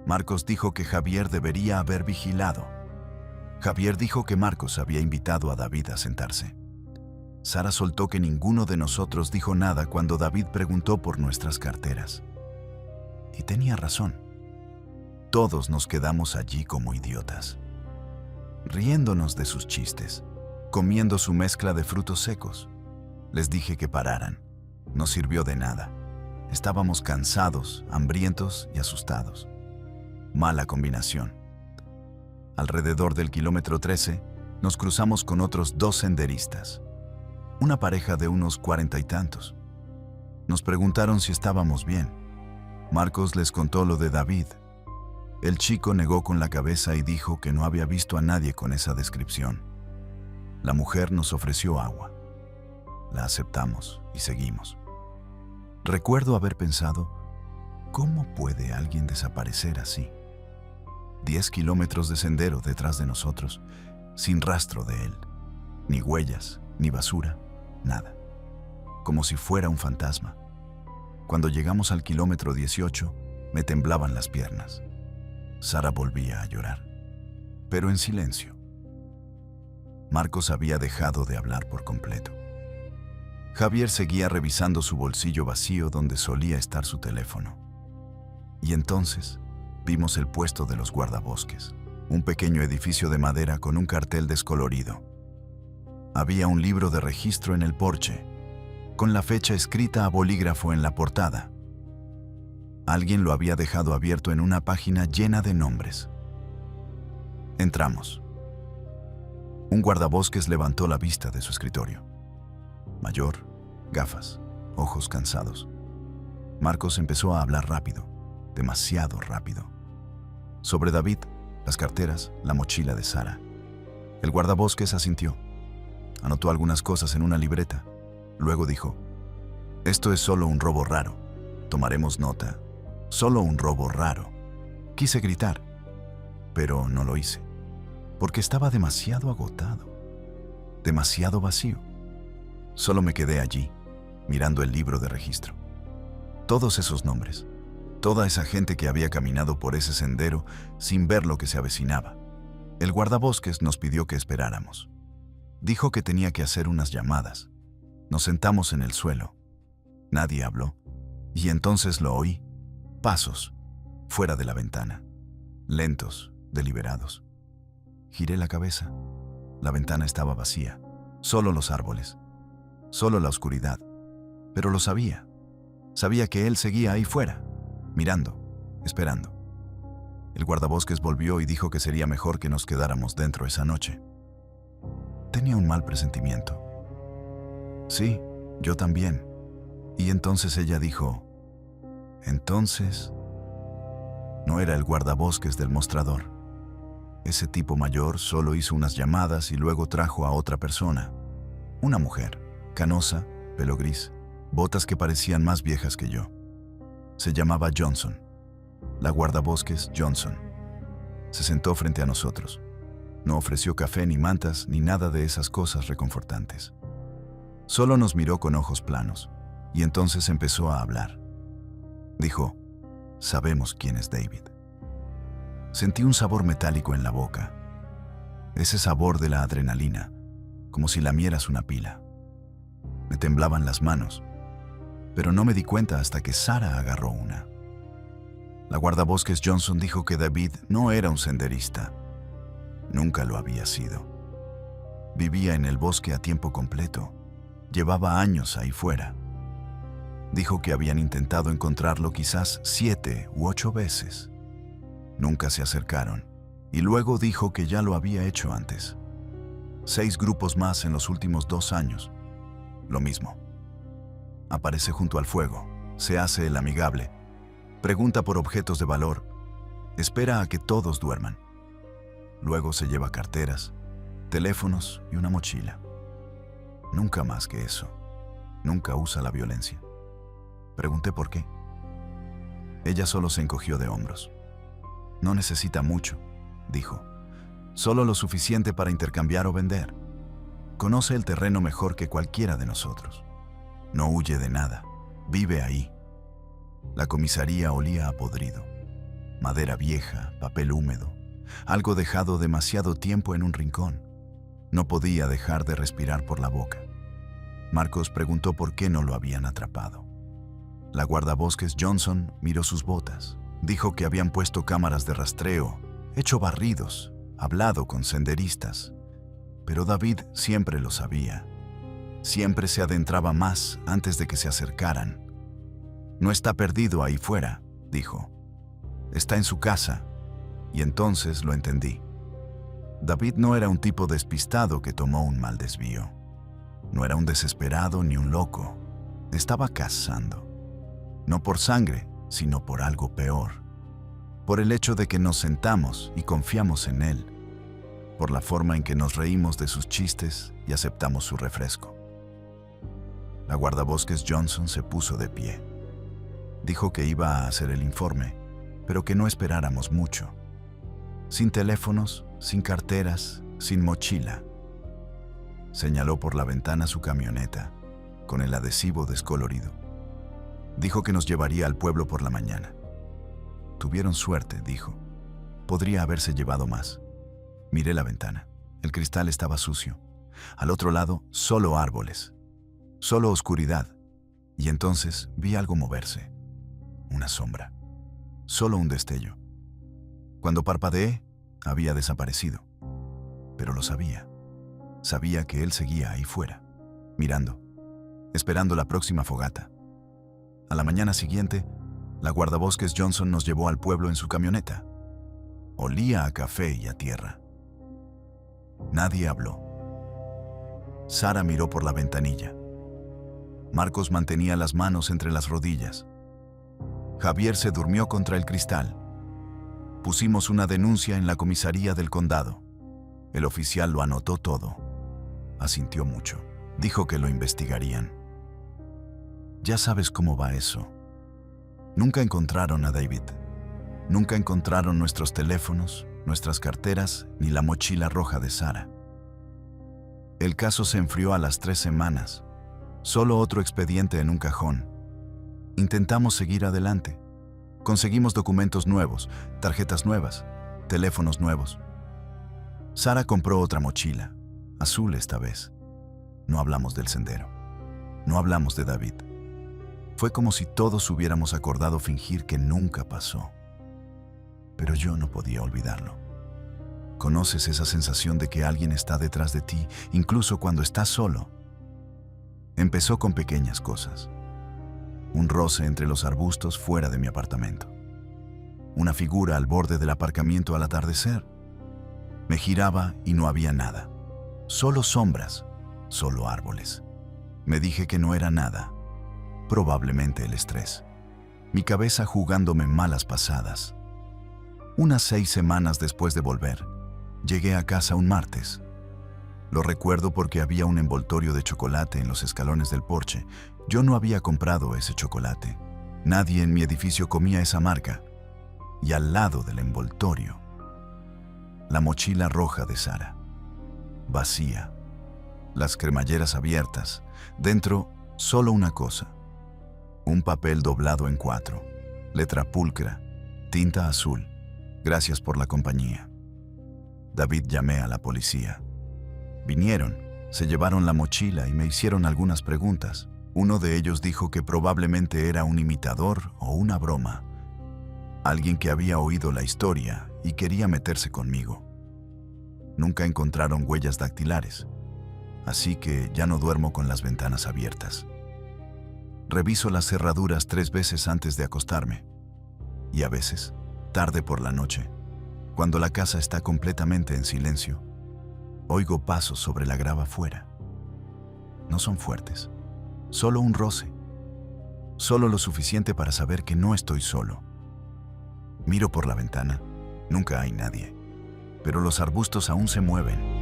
[SPEAKER 1] Marcos dijo que Javier debería haber vigilado. Javier dijo que Marcos había invitado a David a sentarse. Sara soltó que ninguno de nosotros dijo nada cuando David preguntó por nuestras carteras. Y tenía razón. Todos nos quedamos allí como idiotas, riéndonos de sus chistes, comiendo su mezcla de frutos secos. Les dije que pararan. No sirvió de nada. Estábamos cansados, hambrientos y asustados. Mala combinación. Alrededor del kilómetro 13, nos cruzamos con otros 2 senderistas. Una pareja de unos 40 y tantos. Nos preguntaron si estábamos bien. Marcos les contó lo de David. El chico negó con la cabeza y dijo que no había visto a nadie con esa descripción. La mujer nos ofreció agua. La aceptamos y seguimos. Recuerdo haber pensado, ¿cómo puede alguien desaparecer así? 10 kilómetros de sendero detrás de nosotros, sin rastro de él. Ni huellas, ni basura, nada. Como si fuera un fantasma. Cuando llegamos al kilómetro 18, me temblaban las piernas. Sara volvía a llorar, pero en silencio. Marcos había dejado de hablar por completo. Javier seguía revisando su bolsillo vacío donde solía estar su teléfono. Y entonces vimos el puesto de los guardabosques, un pequeño edificio de madera con un cartel descolorido. Había un libro de registro en el porche, con la fecha escrita a bolígrafo en la portada. Alguien lo había dejado abierto en una página llena de nombres. Entramos. Un guardabosques levantó la vista de su escritorio. Mayor, gafas, ojos cansados. Marcos empezó a hablar rápido, demasiado rápido. Sobre David, las carteras, la mochila de Sara. El guardabosques asintió. Anotó algunas cosas en una libreta. Luego dijo, «Esto es solo un robo raro. Tomaremos nota. Solo un robo raro». Quise gritar, pero no lo hice, porque estaba demasiado agotado, demasiado vacío. Solo me quedé allí, mirando el libro de registro. Todos esos nombres, toda esa gente que había caminado por ese sendero sin ver lo que se avecinaba. El guardabosques nos pidió que esperáramos. Dijo que tenía que hacer unas llamadas. Nos sentamos en el suelo. Nadie habló. Y entonces lo oí. Pasos, fuera de la ventana. Lentos, deliberados. Giré la cabeza. La ventana estaba vacía. Solo los árboles. Solo la oscuridad. Pero lo sabía. Sabía que él seguía ahí fuera, mirando, esperando. El guardabosques volvió y dijo que sería mejor que nos quedáramos dentro esa noche. Tenía un mal presentimiento. Sí, yo también. Y entonces ella dijo, entonces... No era el guardabosques del mostrador. Ese tipo mayor solo hizo unas llamadas y luego trajo a otra persona. Una mujer, canosa, pelo gris, botas que parecían más viejas que yo. Se llamaba Johnson. La guardabosques Johnson. Se sentó frente a nosotros. No ofreció café ni mantas ni nada de esas cosas reconfortantes. Solo nos miró con ojos planos y entonces empezó a hablar. Dijo, sabemos quién es David. Sentí un sabor metálico en la boca. Ese sabor de la adrenalina, como si lamieras una pila. Me temblaban las manos, pero no me di cuenta hasta que Sara agarró una. La guardabosques Johnson dijo que David no era un senderista. Nunca lo había sido. Vivía en el bosque a tiempo completo. Llevaba años ahí fuera. Dijo que habían intentado encontrarlo quizás 7 u 8 veces. Nunca se acercaron, y luego dijo que ya lo había hecho antes. 6 grupos más en los últimos 2 años. Lo mismo. Aparece junto al fuego, se hace el amigable, pregunta por objetos de valor, espera a que todos duerman. Luego se lleva carteras, teléfonos y una mochila. Nunca más que eso. Nunca usa la violencia. Pregunté por qué. Ella solo se encogió de hombros. No necesita mucho, dijo. Solo lo suficiente para intercambiar o vender. Conoce el terreno mejor que cualquiera de nosotros. No huye de nada. Vive ahí. La comisaría olía a podrido. Madera vieja, papel húmedo. Algo dejado demasiado tiempo en un rincón. No podía dejar de respirar por la boca. Marcos preguntó por qué no lo habían atrapado. La guardabosques Johnson miró sus botas. Dijo que habían puesto cámaras de rastreo, hecho barridos, hablado con senderistas. Pero David siempre lo sabía. Siempre se adentraba más antes de que se acercaran. No está perdido ahí fuera, dijo. Está en su casa. Y entonces lo entendí. David no era un tipo despistado que tomó un mal desvío. No era un desesperado ni un loco. Estaba cazando. No por sangre, sino por algo peor. Por el hecho de que nos sentamos y confiamos en él. Por la forma en que nos reímos de sus chistes y aceptamos su refresco. La guardabosques Johnson se puso de pie. Dijo que iba a hacer el informe, pero que no esperáramos mucho. Sin teléfonos, sin carteras, sin mochila. Señaló por la ventana su camioneta, con el adhesivo descolorido. Dijo que nos llevaría al pueblo por la mañana. Tuvieron suerte, dijo. Podría haberse llevado más. Miré la ventana. El cristal estaba sucio. Al otro lado, solo árboles. Solo oscuridad. Y entonces vi algo moverse. Una sombra. Solo un destello. Cuando parpadeé, había desaparecido. Pero lo sabía. Sabía que él seguía ahí fuera, mirando, esperando la próxima fogata. A la mañana siguiente, la guardabosques Johnson nos llevó al pueblo en su camioneta. Olía a café y a tierra. Nadie habló. Sara miró por la ventanilla. Marcos mantenía las manos entre las rodillas. Javier se durmió contra el cristal. Pusimos una denuncia en la comisaría del condado. El oficial lo anotó todo. Asintió mucho. Dijo que lo investigarían. Ya sabes cómo va eso. Nunca encontraron a David. Nunca encontraron nuestros teléfonos, nuestras carteras, ni la mochila roja de Sara. El caso se enfrió a las 3 semanas. Solo otro expediente en un cajón. Intentamos seguir adelante. Conseguimos documentos nuevos, tarjetas nuevas, teléfonos nuevos. Sara compró otra mochila, azul esta vez. No hablamos del sendero. No hablamos de David. Fue como si todos hubiéramos acordado fingir que nunca pasó. Pero yo no podía olvidarlo. ¿Conoces esa sensación de que alguien está detrás de ti, incluso cuando estás solo? Empezó con pequeñas cosas. Un roce entre los arbustos fuera de mi apartamento. Una figura al borde del aparcamiento al atardecer. Me giraba y no había nada. Solo sombras, solo árboles. Me dije que no era nada. Probablemente el estrés. Mi cabeza jugándome malas pasadas. Unas 6 semanas después de volver, llegué a casa un martes. Lo recuerdo porque había un envoltorio de chocolate en los escalones del porche. Yo no había comprado ese chocolate. Nadie en mi edificio comía esa marca. Y al lado del envoltorio, la mochila roja de Sara. Vacía. Las cremalleras abiertas. Dentro, solo una cosa. Un papel doblado en 4. Letra pulcra. Tinta azul. Gracias por la compañía. David, llamé a la policía. Vinieron, se llevaron la mochila y me hicieron algunas preguntas. Uno de ellos dijo que probablemente era un imitador o una broma. Alguien que había oído la historia y quería meterse conmigo. Nunca encontraron huellas dactilares, así que ya no duermo con las ventanas abiertas. Reviso las cerraduras 3 veces antes de acostarme. Y a veces, tarde por la noche, cuando la casa está completamente en silencio, oigo pasos sobre la grava afuera. No son fuertes, solo un roce. Solo lo suficiente para saber que no estoy solo. Miro por la ventana, nunca hay nadie, pero los arbustos aún se mueven.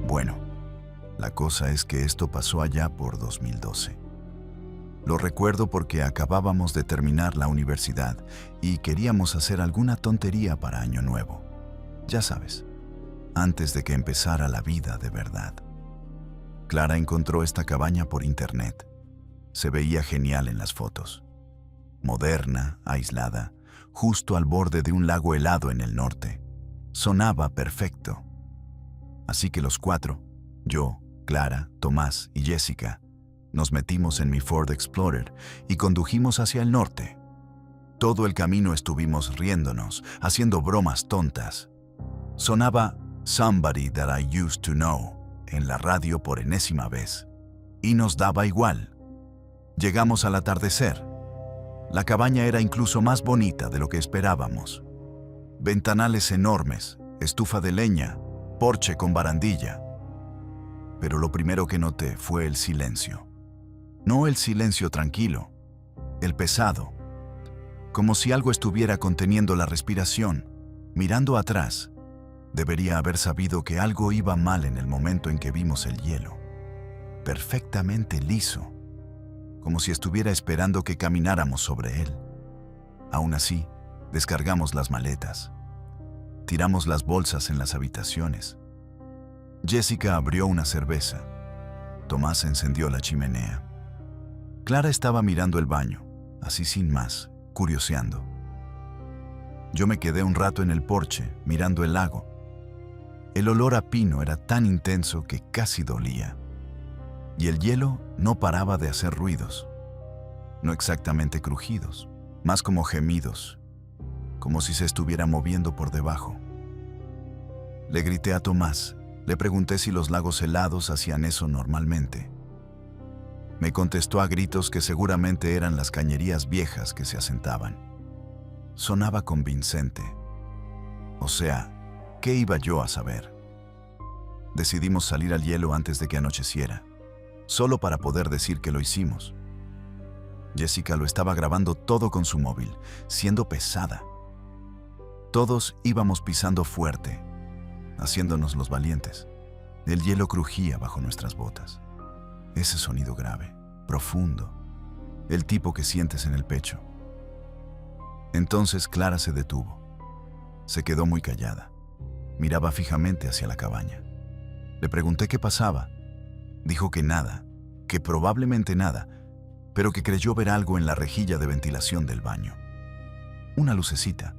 [SPEAKER 1] Bueno, la cosa es que esto pasó allá por 2012. Lo recuerdo porque acabábamos de terminar la universidad y queríamos hacer alguna tontería para Año Nuevo. Ya sabes, antes de que empezara la vida de verdad. Clara encontró esta cabaña por internet. Se veía genial en las fotos. Moderna, aislada, justo al borde de un lago helado en el norte. Sonaba perfecto. Así que los 4, yo, Clara, Tomás y Jessica, nos metimos en mi Ford Explorer y condujimos hacia el norte. Todo el camino estuvimos riéndonos, haciendo bromas tontas. Sonaba Somebody That I Used to Know en la radio por enésima vez. Y nos daba igual. Llegamos al atardecer. La cabaña era incluso más bonita de lo que esperábamos. Ventanales enormes, estufa de leña, porche con barandilla. Pero lo primero que noté fue el silencio. No el silencio tranquilo, el pesado. Como si algo estuviera conteniendo la respiración, mirando atrás. Debería haber sabido que algo iba mal en el momento en que vimos el hielo. Perfectamente liso, como si estuviera esperando que camináramos sobre él. Aún así, descargamos las maletas. Tiramos las bolsas en las habitaciones. Jessica abrió una cerveza. Tomás encendió la chimenea. Clara estaba mirando el baño, así sin más, curioseando. Yo me quedé un rato en el porche, mirando el lago. El olor a pino era tan intenso que casi dolía. Y el hielo no paraba de hacer ruidos. No exactamente crujidos, más como gemidos, como si se estuviera moviendo por debajo. Le grité a Tomás, le pregunté si los lagos helados hacían eso normalmente. Me contestó a gritos que seguramente eran las cañerías viejas que se asentaban. Sonaba convincente. O sea, ¿qué iba yo a saber? Decidimos salir al hielo antes de que anocheciera, solo para poder decir que lo hicimos. Jessica lo estaba grabando todo con su móvil, siendo pesada. Todos íbamos pisando fuerte, haciéndonos los valientes. El hielo crujía bajo nuestras botas. Ese sonido grave, profundo, el tipo que sientes en el pecho. Entonces Clara se detuvo. Se quedó muy callada. Miraba fijamente hacia la cabaña. Le pregunté qué pasaba. Dijo que nada, que probablemente nada, pero que creyó ver algo en la rejilla de ventilación del baño. Una lucecita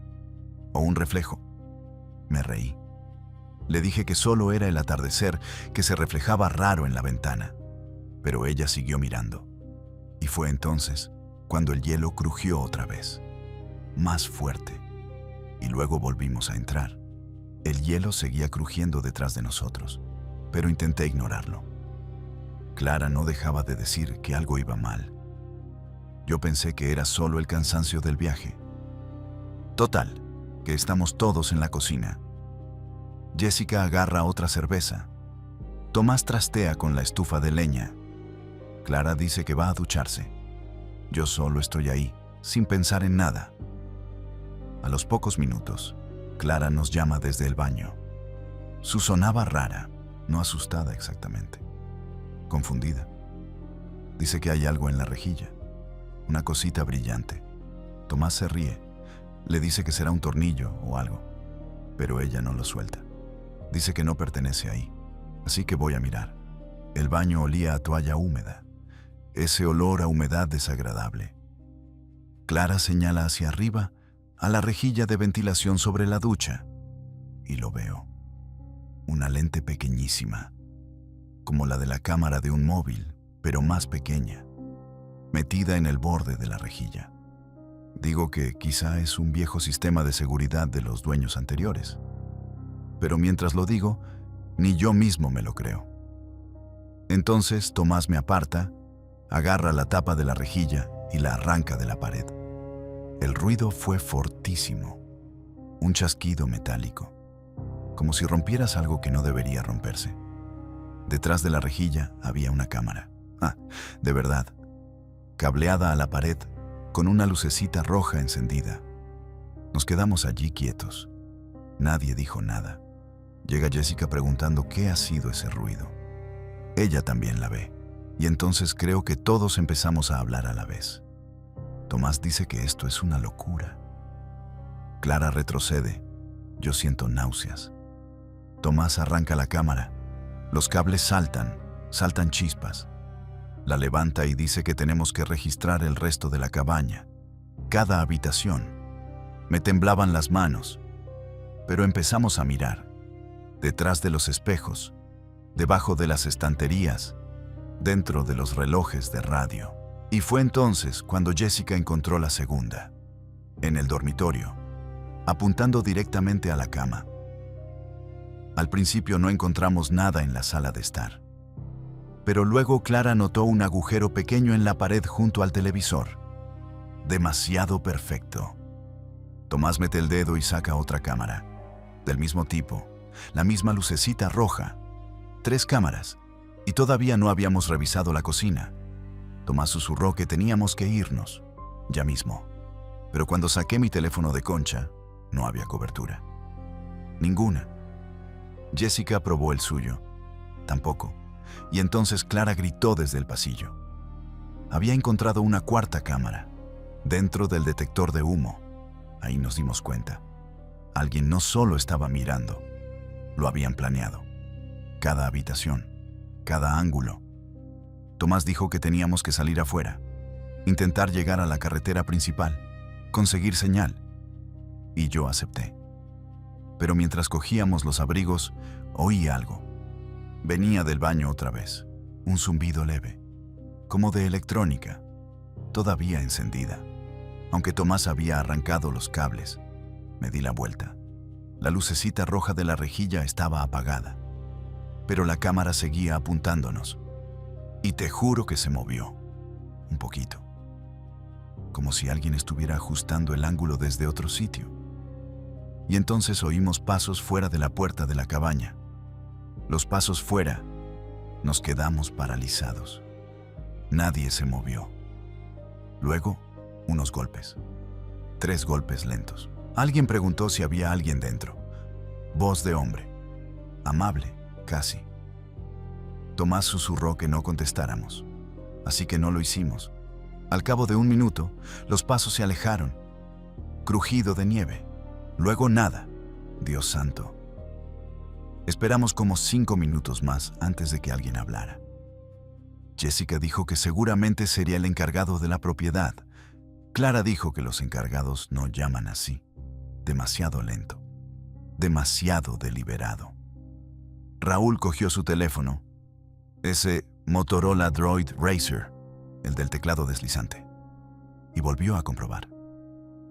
[SPEAKER 1] o un reflejo. Me reí. Le dije que solo era el atardecer que se reflejaba raro en la ventana, pero ella siguió mirando. Y fue entonces cuando el hielo crujió otra vez, más fuerte, y luego volvimos a entrar. El hielo seguía crujiendo detrás de nosotros, pero intenté ignorarlo. Clara no dejaba de decir que algo iba mal. Yo pensé que era solo el cansancio del viaje. Total, que estamos todos en la cocina. Jessica agarra otra cerveza. Tomás trastea con la estufa de leña. Clara dice que va a ducharse. Yo solo estoy ahí, sin pensar en nada. A los pocos minutos, Clara nos llama desde el baño. Su sonaba rara, no asustada exactamente. Confundida. Dice que hay algo en la rejilla, una cosita brillante. Tomás se ríe. Le dice que será un tornillo o algo, pero ella no lo suelta. Dice que no pertenece ahí, así que voy a mirar. El baño olía a toalla húmeda, ese olor a humedad desagradable. Clara señala hacia arriba, a la rejilla de ventilación sobre la ducha, y lo veo. Una lente pequeñísima, como la de la cámara de un móvil, pero más pequeña, metida en el borde de la rejilla. Digo que quizá es un viejo sistema de seguridad de los dueños anteriores. Pero mientras lo digo, ni yo mismo me lo creo. Entonces Tomás me aparta, agarra la tapa de la rejilla y la arranca de la pared. El ruido fue fortísimo, un chasquido metálico, como si rompieras algo que no debería romperse. Detrás de la rejilla había una cámara. De verdad, cableada a la pared, con una lucecita roja encendida. Nos quedamos allí quietos. Nadie dijo nada. Llega Jessica preguntando qué ha sido ese ruido. Ella también la ve, y entonces creo que todos empezamos a hablar a la vez. Tomás dice que esto es una locura. Clara retrocede. Yo siento náuseas. Tomás arranca la cámara. Los cables saltan chispas. La levanta y dice que tenemos que registrar el resto de la cabaña, cada habitación. Me temblaban las manos, pero empezamos a mirar. Detrás de los espejos, debajo de las estanterías, dentro de los relojes de radio. Y fue entonces cuando Jessica encontró la segunda. en el dormitorio, apuntando directamente a la cama. Al principio no encontramos nada en la sala de estar, pero luego Clara notó un agujero pequeño en la pared junto al televisor. Demasiado perfecto. Tomás mete el dedo y saca otra cámara, del mismo tipo, la misma lucecita roja, 3 cámaras, y todavía no habíamos revisado la cocina. Tomás susurró que teníamos que irnos, ya mismo. Pero cuando saqué mi teléfono de concha, no había cobertura. Ninguna. Jessica probó el suyo. Tampoco. Y entonces Clara gritó desde el pasillo. Había encontrado una 4ª cámara, dentro del detector de humo. Ahí nos dimos cuenta. Alguien no solo estaba mirando, lo habían planeado. Cada habitación, cada ángulo. Tomás dijo que teníamos que salir afuera, intentar llegar a la carretera principal, conseguir señal. Y yo acepté. Pero mientras cogíamos los abrigos, oí algo. Venía del baño otra vez, un zumbido leve, como de electrónica, todavía encendida. Aunque Tomás había arrancado los cables, me di la vuelta. La lucecita roja de la rejilla estaba apagada, pero la cámara seguía apuntándonos. Y te juro que se movió, un poquito, como si alguien estuviera ajustando el ángulo desde otro sitio. Y entonces oímos pasos fuera de la puerta de la cabaña. Los pasos fuera, nos quedamos paralizados. Nadie se movió. Luego, unos golpes. 3 golpes lentos. Alguien preguntó si había alguien dentro. Voz de hombre. Amable, casi. Tomás susurró que no contestáramos, así que no lo hicimos. Al cabo de 1 minuto, los pasos se alejaron. Crujido de nieve. Luego nada. Dios santo. Esperamos como 5 minutos más antes de que alguien hablara. Jessica dijo que seguramente sería el encargado de la propiedad. Clara dijo que los encargados no llaman así. Demasiado lento. Demasiado deliberado. Raúl cogió su teléfono, ese Motorola Droid Racer, el del teclado deslizante, y volvió a comprobar.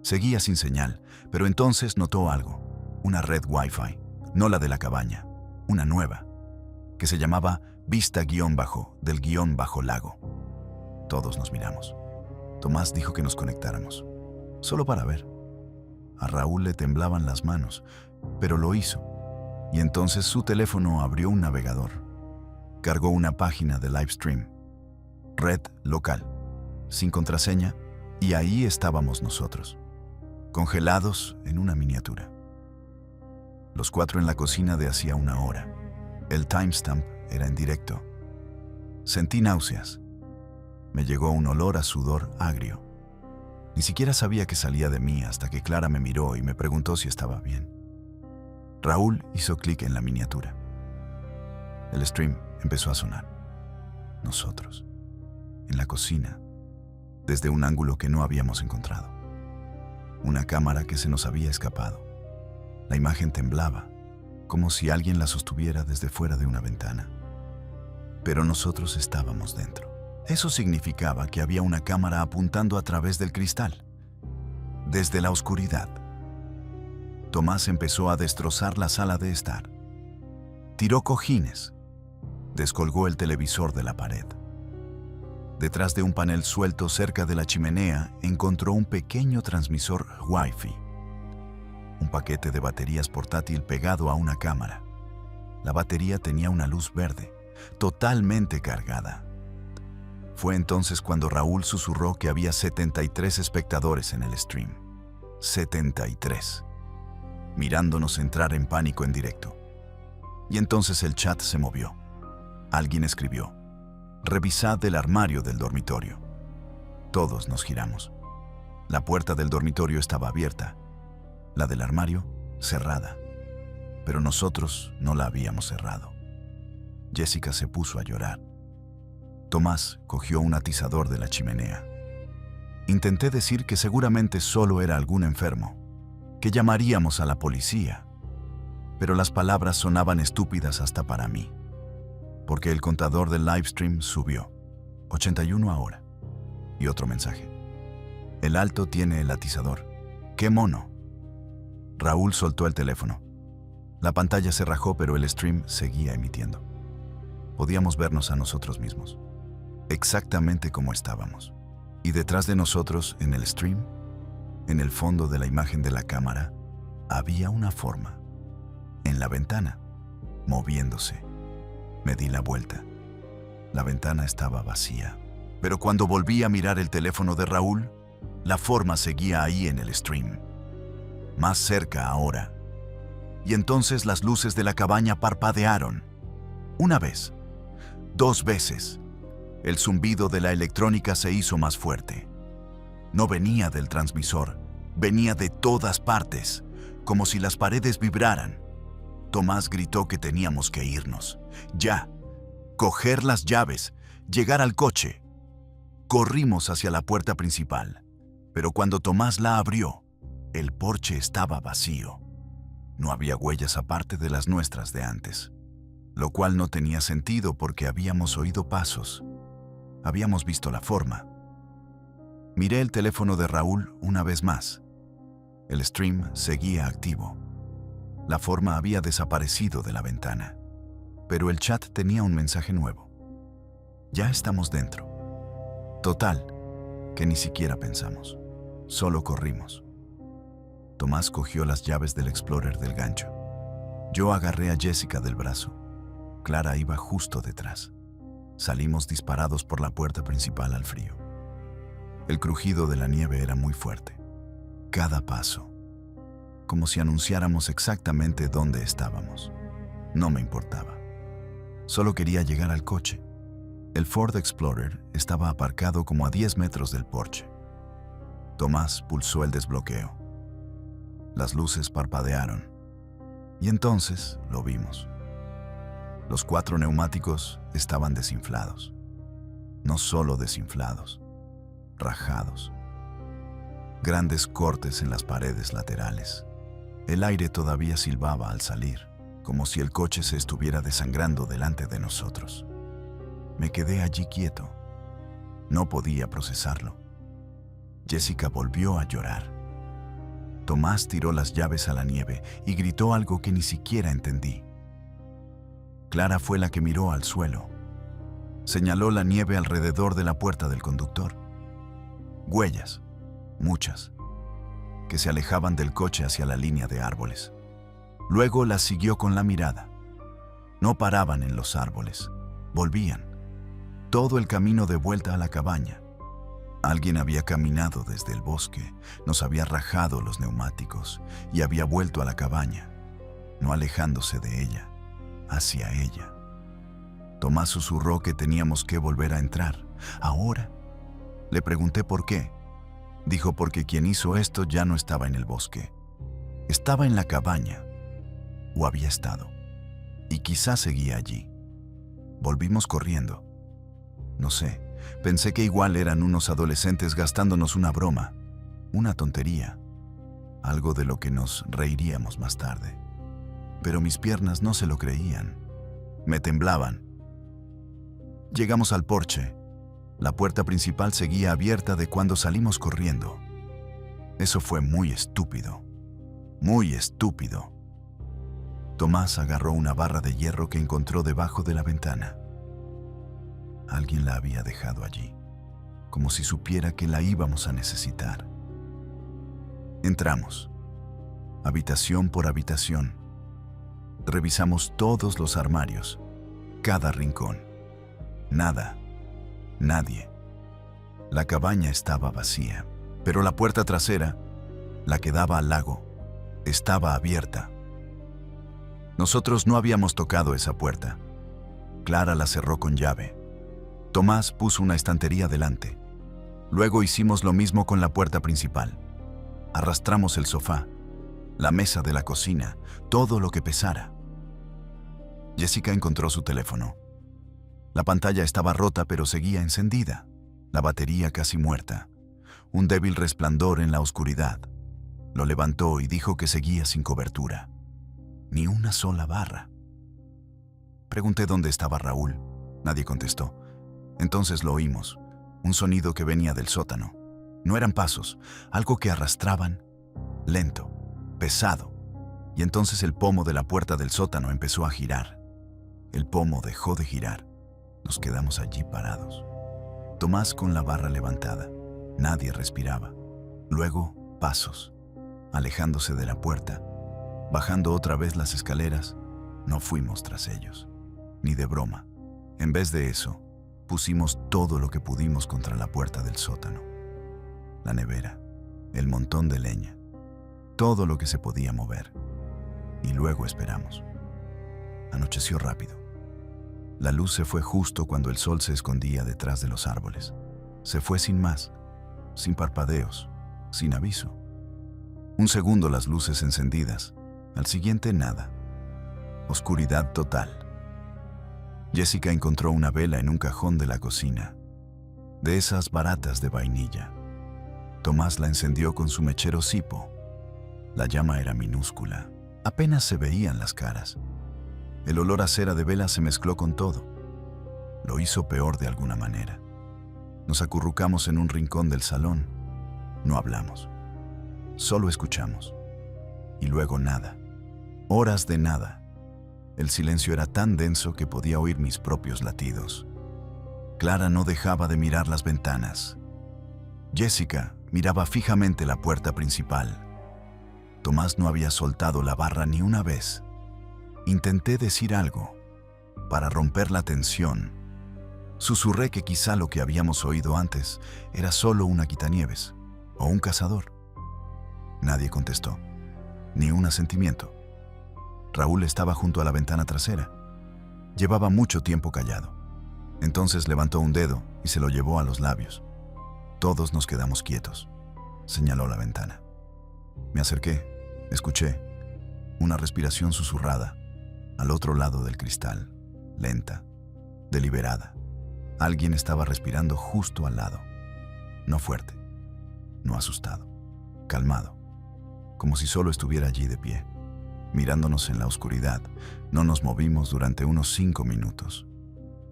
[SPEAKER 1] Seguía sin señal, pero entonces notó algo, una red Wi-Fi, no la de la cabaña, una nueva, que se llamaba Vista-del-lago. Todos nos miramos. Tomás dijo que nos conectáramos, solo para ver. A Raúl le temblaban las manos, pero lo hizo, y entonces su teléfono abrió un navegador. Cargó una página de Livestream, red local, sin contraseña, y ahí estábamos nosotros, congelados en una miniatura. Los 4 en la cocina de hacía 1 hora. El timestamp era en directo. Sentí náuseas. Me llegó un olor a sudor agrio. Ni siquiera sabía que salía de mí hasta que Clara me miró y me preguntó si estaba bien. Raúl hizo clic en la miniatura. El stream empezó a sonar. Nosotros, en la cocina, desde un ángulo que no habíamos encontrado. Una cámara que se nos había escapado. La imagen temblaba, como si alguien la sostuviera desde fuera de una ventana. Pero nosotros estábamos dentro. Eso significaba que había una cámara apuntando a través del cristal, desde la oscuridad. Tomás empezó a destrozar la sala de estar. Tiró cojines. Descolgó el televisor de la pared. Detrás de un panel suelto cerca de la chimenea, encontró un pequeño transmisor Wi-Fi. Un paquete de baterías portátil pegado a una cámara. La batería tenía una luz verde, totalmente cargada. Fue entonces cuando Raúl susurró que había 73 espectadores en el stream. 73. Mirándonos entrar en pánico en directo. Y entonces el chat se movió. Alguien escribió: «Revisad el armario del dormitorio». Todos nos giramos. La puerta del dormitorio estaba abierta, la del armario cerrada, pero nosotros no la habíamos cerrado. Jessica se puso a llorar. Tomás cogió un atizador de la chimenea. Intenté decir que seguramente solo era algún enfermo, que llamaríamos a la policía, pero las palabras sonaban estúpidas hasta para mí, porque el contador del livestream subió, 81 ahora, y otro mensaje. El alto tiene el atizador. ¡Qué mono! Raúl soltó el teléfono. La pantalla se rajó, pero el stream seguía emitiendo. Podíamos vernos a nosotros mismos, exactamente como estábamos. Y detrás de nosotros, en el stream, en el fondo de la imagen de la cámara, había una forma. En la ventana, moviéndose. Me di la vuelta. La ventana estaba vacía. Pero cuando volví a mirar el teléfono de Raúl, la forma seguía ahí en el stream. Más cerca ahora. Y entonces las luces de la cabaña parpadearon. Una vez. 2 veces. El zumbido de la electrónica se hizo más fuerte. No venía del transmisor, venía de todas partes, como si las paredes vibraran. Tomás gritó que teníamos que irnos. Ya. Coger las llaves, llegar al coche. Corrimos hacia la puerta principal, pero cuando Tomás la abrió, el porche estaba vacío. No había huellas aparte de las nuestras de antes, lo cual no tenía sentido porque habíamos oído pasos. Habíamos visto la forma. Miré el teléfono de Raúl una vez más. El stream seguía activo. La forma había desaparecido de la ventana, pero el chat tenía un mensaje nuevo. Ya estamos dentro. Total, que ni siquiera pensamos. Solo corrimos. Tomás cogió las llaves del Explorer del gancho. Yo agarré a Jessica del brazo. Clara iba justo detrás. Salimos disparados por la puerta principal al frío. El crujido de la nieve era muy fuerte. Cada paso. Como si anunciáramos exactamente dónde estábamos. No me importaba. Solo quería llegar al coche. El Ford Explorer estaba aparcado como a 10 metros del porche. Tomás pulsó el desbloqueo. Las luces parpadearon. Y entonces lo vimos. Los 4 neumáticos estaban desinflados. No solo desinflados, rajados. Grandes cortes en las paredes laterales. El aire todavía silbaba al salir, como si el coche se estuviera desangrando delante de nosotros. Me quedé allí quieto. No podía procesarlo. Jessica volvió a llorar. Tomás tiró las llaves a la nieve y gritó algo que ni siquiera entendí. Clara fue la que miró al suelo. Señaló la nieve alrededor de la puerta del conductor. Huellas, muchas, que se alejaban del coche hacia la línea de árboles. Luego las siguió con la mirada. No paraban en los árboles, volvían. Todo el camino de vuelta a la cabaña. Alguien había caminado desde el bosque, nos había rajado los neumáticos y había vuelto a la cabaña, no alejándose de ella, hacia ella. Tomás susurró que teníamos que volver a entrar. ¿Ahora? Le pregunté por qué. Dijo porque quien hizo esto ya no estaba en el bosque. Estaba en la cabaña, o había estado, y quizás seguía allí. Volvimos corriendo. No sé, pensé que igual eran unos adolescentes gastándonos una broma, una tontería, algo de lo que nos reiríamos más tarde. Pero mis piernas no se lo creían. Me temblaban. Llegamos al porche. La puerta principal seguía abierta de cuando salimos corriendo. Eso fue muy estúpido. Muy estúpido. Tomás agarró una barra de hierro que encontró debajo de la ventana. Alguien la había dejado allí, como si supiera que la íbamos a necesitar. Entramos, habitación por habitación. Revisamos todos los armarios, cada rincón. Nada, nadie. La cabaña estaba vacía, pero la puerta trasera, la que daba al lago, estaba abierta. Nosotros no habíamos tocado esa puerta. Clara la cerró con llave. Tomás puso una estantería delante. Luego hicimos lo mismo con la puerta principal. Arrastramos el sofá, la mesa de la cocina, todo lo que pesara. Jessica encontró su teléfono. La pantalla estaba rota pero seguía encendida, la batería casi muerta, un débil resplandor en la oscuridad. Lo levantó y dijo que seguía sin cobertura. Ni una sola barra. Pregunté dónde estaba Raúl. Nadie contestó. Entonces lo oímos, un sonido que venía del sótano. No eran pasos, algo que arrastraban, lento, pesado, y entonces el pomo de la puerta del sótano empezó a girar. El pomo dejó de girar. Nos quedamos allí parados. Tomás con la barra levantada. Nadie respiraba. Luego, pasos, alejándose de la puerta, bajando otra vez las escaleras. No fuimos tras ellos, ni de broma. En vez de eso, pusimos todo lo que pudimos contra la puerta del sótano. La nevera, el montón de leña, todo lo que se podía mover. Y luego esperamos. Anocheció rápido. La luz se fue justo cuando el sol se escondía detrás de los árboles. Se fue sin más, sin parpadeos, sin aviso. Un segundo las luces encendidas, al siguiente nada. Oscuridad total. Jessica encontró una vela en un cajón de la cocina, de esas baratas de vainilla. Tomás la encendió con su mechero Zippo. La llama era minúscula, apenas se veían las caras. El olor a cera de vela se mezcló con todo. Lo hizo peor de alguna manera. Nos acurrucamos en un rincón del salón. No hablamos. Solo escuchamos. Y luego nada. Horas de nada. El silencio era tan denso que podía oír mis propios latidos. Clara no dejaba de mirar las ventanas. Jessica miraba fijamente la puerta principal. Tomás no había soltado la barra ni una vez. Intenté decir algo, para romper la tensión. Susurré que quizá lo que habíamos oído antes era solo una quitanieves o un cazador. Nadie contestó, ni un asentimiento. Raúl estaba junto a la ventana trasera. Llevaba mucho tiempo callado. Entonces levantó un dedo y se lo llevó a los labios. Todos nos quedamos quietos. Señaló la ventana. Me acerqué, escuché una respiración susurrada al otro lado del cristal, lenta, deliberada. Alguien estaba respirando justo al lado. No fuerte, no asustado, calmado, como si solo estuviera allí de pie. Mirándonos en la oscuridad, no nos movimos durante unos 5 minutos.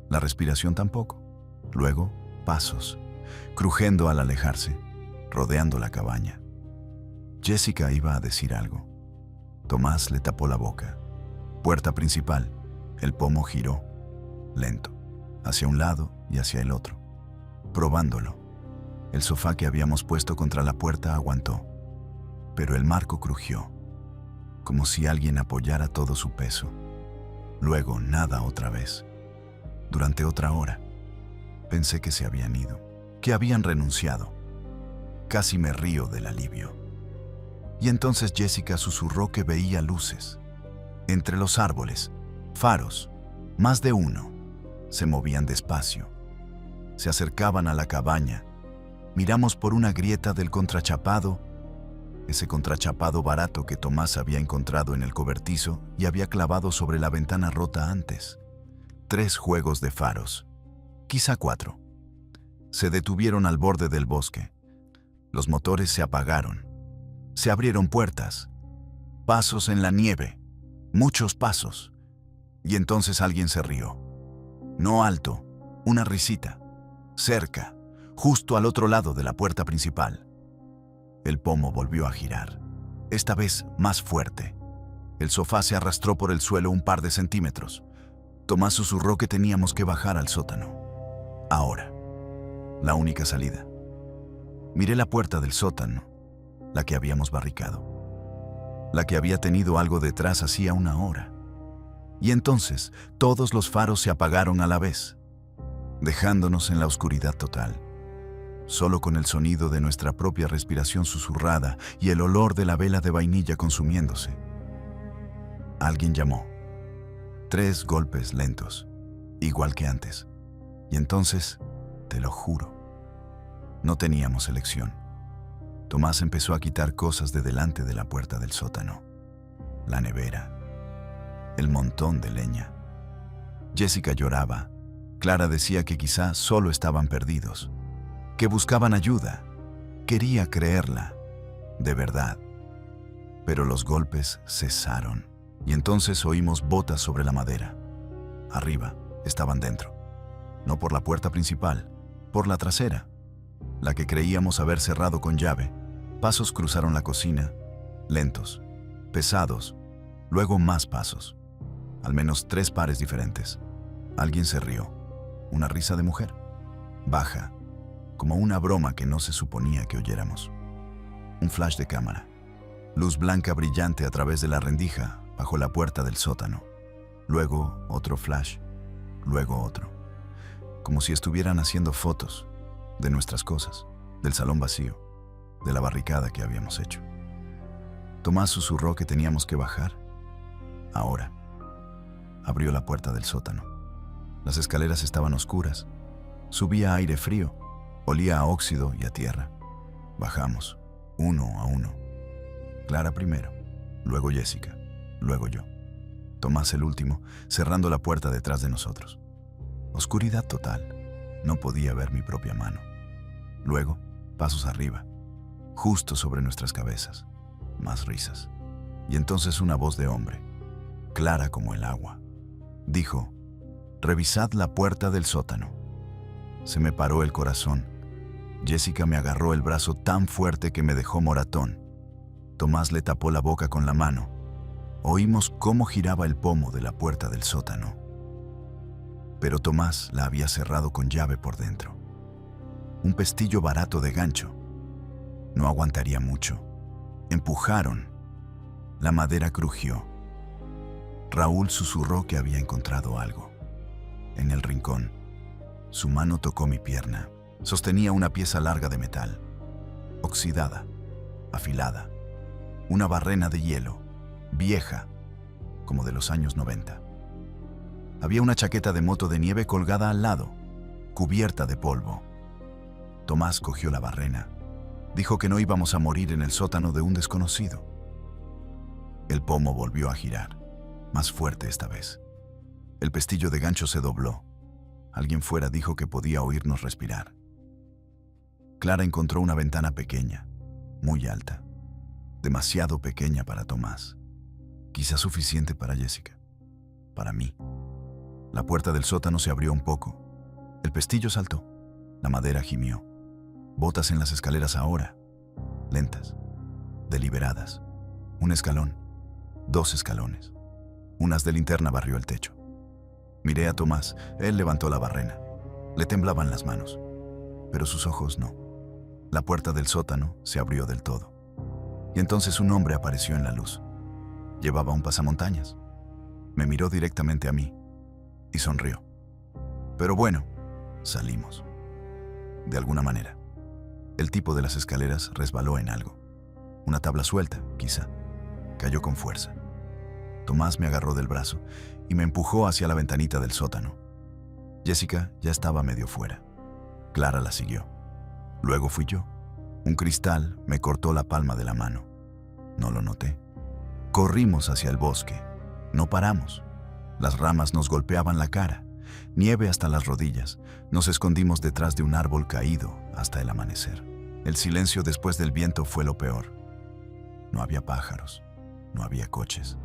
[SPEAKER 1] La respiración tampoco. Luego, pasos, crujiendo al alejarse, rodeando la cabaña. Jessica iba a decir algo. Tomás le tapó la boca. Puerta principal. El pomo giró, lento, hacia un lado y hacia el otro, probándolo. El sofá que habíamos puesto contra la puerta aguantó, pero el marco crujió, como si alguien apoyara todo su peso. Luego nada otra vez. Durante otra hora, pensé que se habían ido, que habían renunciado. Casi me río del alivio. Y entonces Jessica susurró que veía luces. Entre los árboles, faros, más de uno, se movían despacio. Se acercaban a la cabaña. Miramos por una grieta del contrachapado, ese contrachapado barato que Tomás había encontrado en el cobertizo y había clavado sobre la ventana rota antes. 3 juegos de faros, quizá 4. Se detuvieron al borde del bosque. Los motores se apagaron. Se abrieron puertas. Pasos en la nieve. Muchos pasos. Y entonces alguien se rió. No alto, una risita. Cerca, justo al otro lado de la puerta principal. El pomo volvió a girar. Esta vez más fuerte. El sofá se arrastró por el suelo un par de centímetros. Tomás susurró que teníamos que bajar al sótano. Ahora. La única salida. Miré la puerta del sótano, la que habíamos barricado. La que había tenido algo detrás hacía una hora. Y entonces todos los faros se apagaron a la vez, dejándonos en la oscuridad total, solo con el sonido de nuestra propia respiración susurrada y el olor de la vela de vainilla consumiéndose. Alguien llamó. 3 golpes lentos, igual que antes. Y entonces, te lo juro, no teníamos elección. Tomás empezó a quitar cosas de delante de la puerta del sótano. La nevera. El montón de leña. Jessica lloraba. Clara decía que quizá solo estaban perdidos, que buscaban ayuda. Quería creerla, de verdad. Pero los golpes cesaron, y entonces oímos botas sobre la madera. Arriba, estaban dentro. No por la puerta principal, por la trasera, la que creíamos haber cerrado con llave. Pasos cruzaron la cocina, lentos, pesados, luego más pasos, al menos 3 pares diferentes. Alguien se rió, una risa de mujer, baja, como una broma que no se suponía que oyéramos. Un flash de cámara, luz blanca brillante a través de la rendija bajo la puerta del sótano. Luego otro flash, luego otro, como si estuvieran haciendo fotos de nuestras cosas, del salón vacío, de la barricada que habíamos hecho. Tomás susurró que teníamos que bajar. Ahora. Abrió la puerta del sótano. Las escaleras estaban oscuras. Subía aire frío, olía a óxido y a tierra. Bajamos, uno a uno. Clara primero, luego Jessica, luego yo. Tomás el último, cerrando la puerta detrás de nosotros. Oscuridad total. No podía ver mi propia mano. Luego, pasos arriba, justo sobre nuestras cabezas. Más risas. Y entonces una voz de hombre, clara como el agua, dijo: «Revisad la puerta del sótano». Se me paró el corazón. Jessica me agarró el brazo tan fuerte que me dejó moratón. Tomás le tapó la boca con la mano. Oímos cómo giraba el pomo de la puerta del sótano. Pero Tomás la había cerrado con llave por dentro. Un pestillo barato de gancho. No aguantaría mucho. Empujaron. La madera crujió. Raúl susurró que había encontrado algo. En el rincón, su mano tocó mi pierna. Sostenía una pieza larga de metal, oxidada, afilada. Una barrena de hielo, vieja, como de los años 90. Había una chaqueta de moto de nieve colgada al lado, cubierta de polvo. Tomás cogió la barrena. Dijo que no íbamos a morir en el sótano de un desconocido. El pomo volvió a girar, más fuerte esta vez. El pestillo de gancho se dobló. Alguien fuera dijo que podía oírnos respirar. Clara encontró una ventana pequeña, muy alta, demasiado pequeña para Tomás, quizá suficiente para Jessica, para mí. La puerta del sótano se abrió un poco. El pestillo saltó, la madera gimió. Botas en las escaleras ahora, lentas, deliberadas. Un escalón, 2 escalones. Unas de linterna barrió el techo. Miré a Tomás, él levantó la barrena. Le temblaban las manos, pero sus ojos no. La puerta del sótano se abrió del todo. Y entonces un hombre apareció en la luz. Llevaba un pasamontañas. Me miró directamente a mí y sonrió. Pero bueno, salimos. De alguna manera. El tipo de las escaleras resbaló en algo. Una tabla suelta, quizá. Cayó con fuerza. Tomás me agarró del brazo y me empujó hacia la ventanita del sótano. Jessica ya estaba medio fuera. Clara la siguió. Luego fui yo. Un cristal me cortó la palma de la mano. No lo noté. Corrimos hacia el bosque. No paramos. Las ramas nos golpeaban la cara. Nieve hasta las rodillas. Nos escondimos detrás de un árbol caído hasta el amanecer. El silencio después del viento fue lo peor. No había pájaros. No había coches.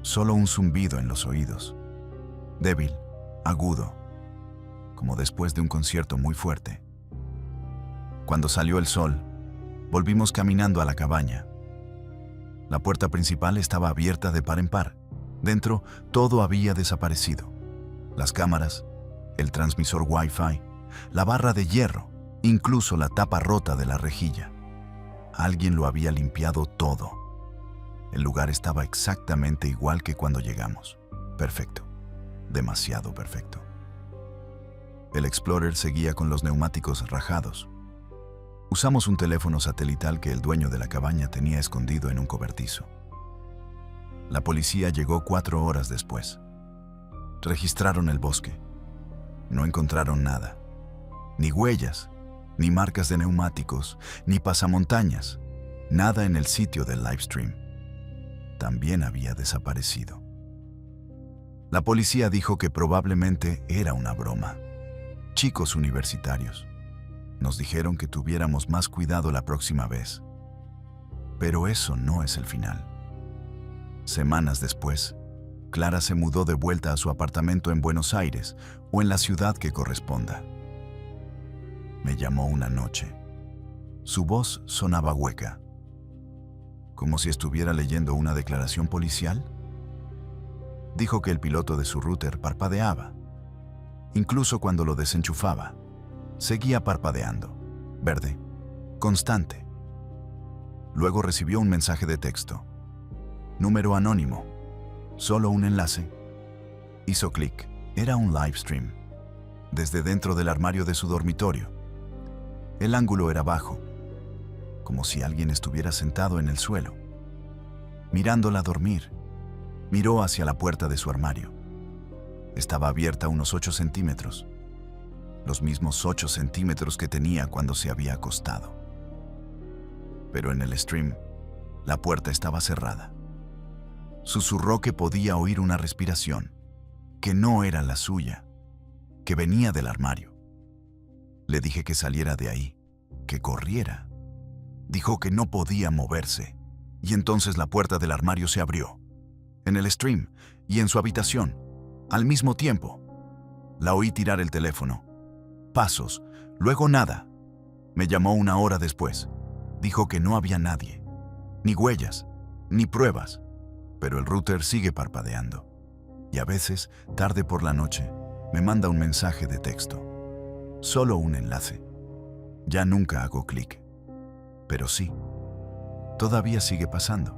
[SPEAKER 1] Solo un zumbido en los oídos. Débil, agudo, como después de un concierto muy fuerte. Cuando salió el sol, volvimos caminando a la cabaña. La puerta principal estaba abierta de par en par. Dentro, todo había desaparecido. Las cámaras, el transmisor Wi-Fi, la barra de hierro, incluso la tapa rota de la rejilla. Alguien lo había limpiado todo. El lugar estaba exactamente igual que cuando llegamos. Perfecto. Demasiado perfecto. El Explorer seguía con los neumáticos rajados. Usamos un teléfono satelital que el dueño de la cabaña tenía escondido en un cobertizo. La policía llegó 4 horas después. Registraron el bosque. No encontraron nada. Ni huellas, ni marcas de neumáticos, ni pasamontañas. Nada en el sitio del livestream. También había desaparecido. La policía dijo que probablemente era una broma. Chicos universitarios. Nos dijeron que tuviéramos más cuidado la próxima vez. Pero eso no es el final. Semanas después, Clara se mudó de vuelta a su apartamento en Buenos Aires o en la ciudad que corresponda. Me llamó una noche. Su voz sonaba hueca, como si estuviera leyendo una declaración policial. Dijo que el piloto de su router parpadeaba. Incluso cuando lo desenchufaba, seguía parpadeando, verde, constante. Luego recibió un mensaje de texto. Número anónimo. Solo un enlace. Hizo clic. Era un live stream. Desde dentro del armario de su dormitorio. El ángulo era bajo, como si alguien estuviera sentado en el suelo. Mirándola dormir, miró hacia la puerta de su armario. Estaba abierta unos 8 centímetros, los mismos 8 centímetros que tenía cuando se había acostado. Pero en el stream, la puerta estaba cerrada. Susurró que podía oír una respiración, que no era la suya, que venía del armario. Le dije que saliera de ahí, que corriera. Dijo que no podía moverse, y entonces la puerta del armario se abrió. En el stream y en su habitación, al mismo tiempo. La oí tirar el teléfono. Pasos, luego nada. Me llamó una hora después. Dijo que no había nadie, ni huellas, ni pruebas, pero el router sigue parpadeando. Y a veces, tarde por la noche, me manda un mensaje de texto. Solo un enlace. Ya nunca hago clic. Pero sí, todavía sigue pasando.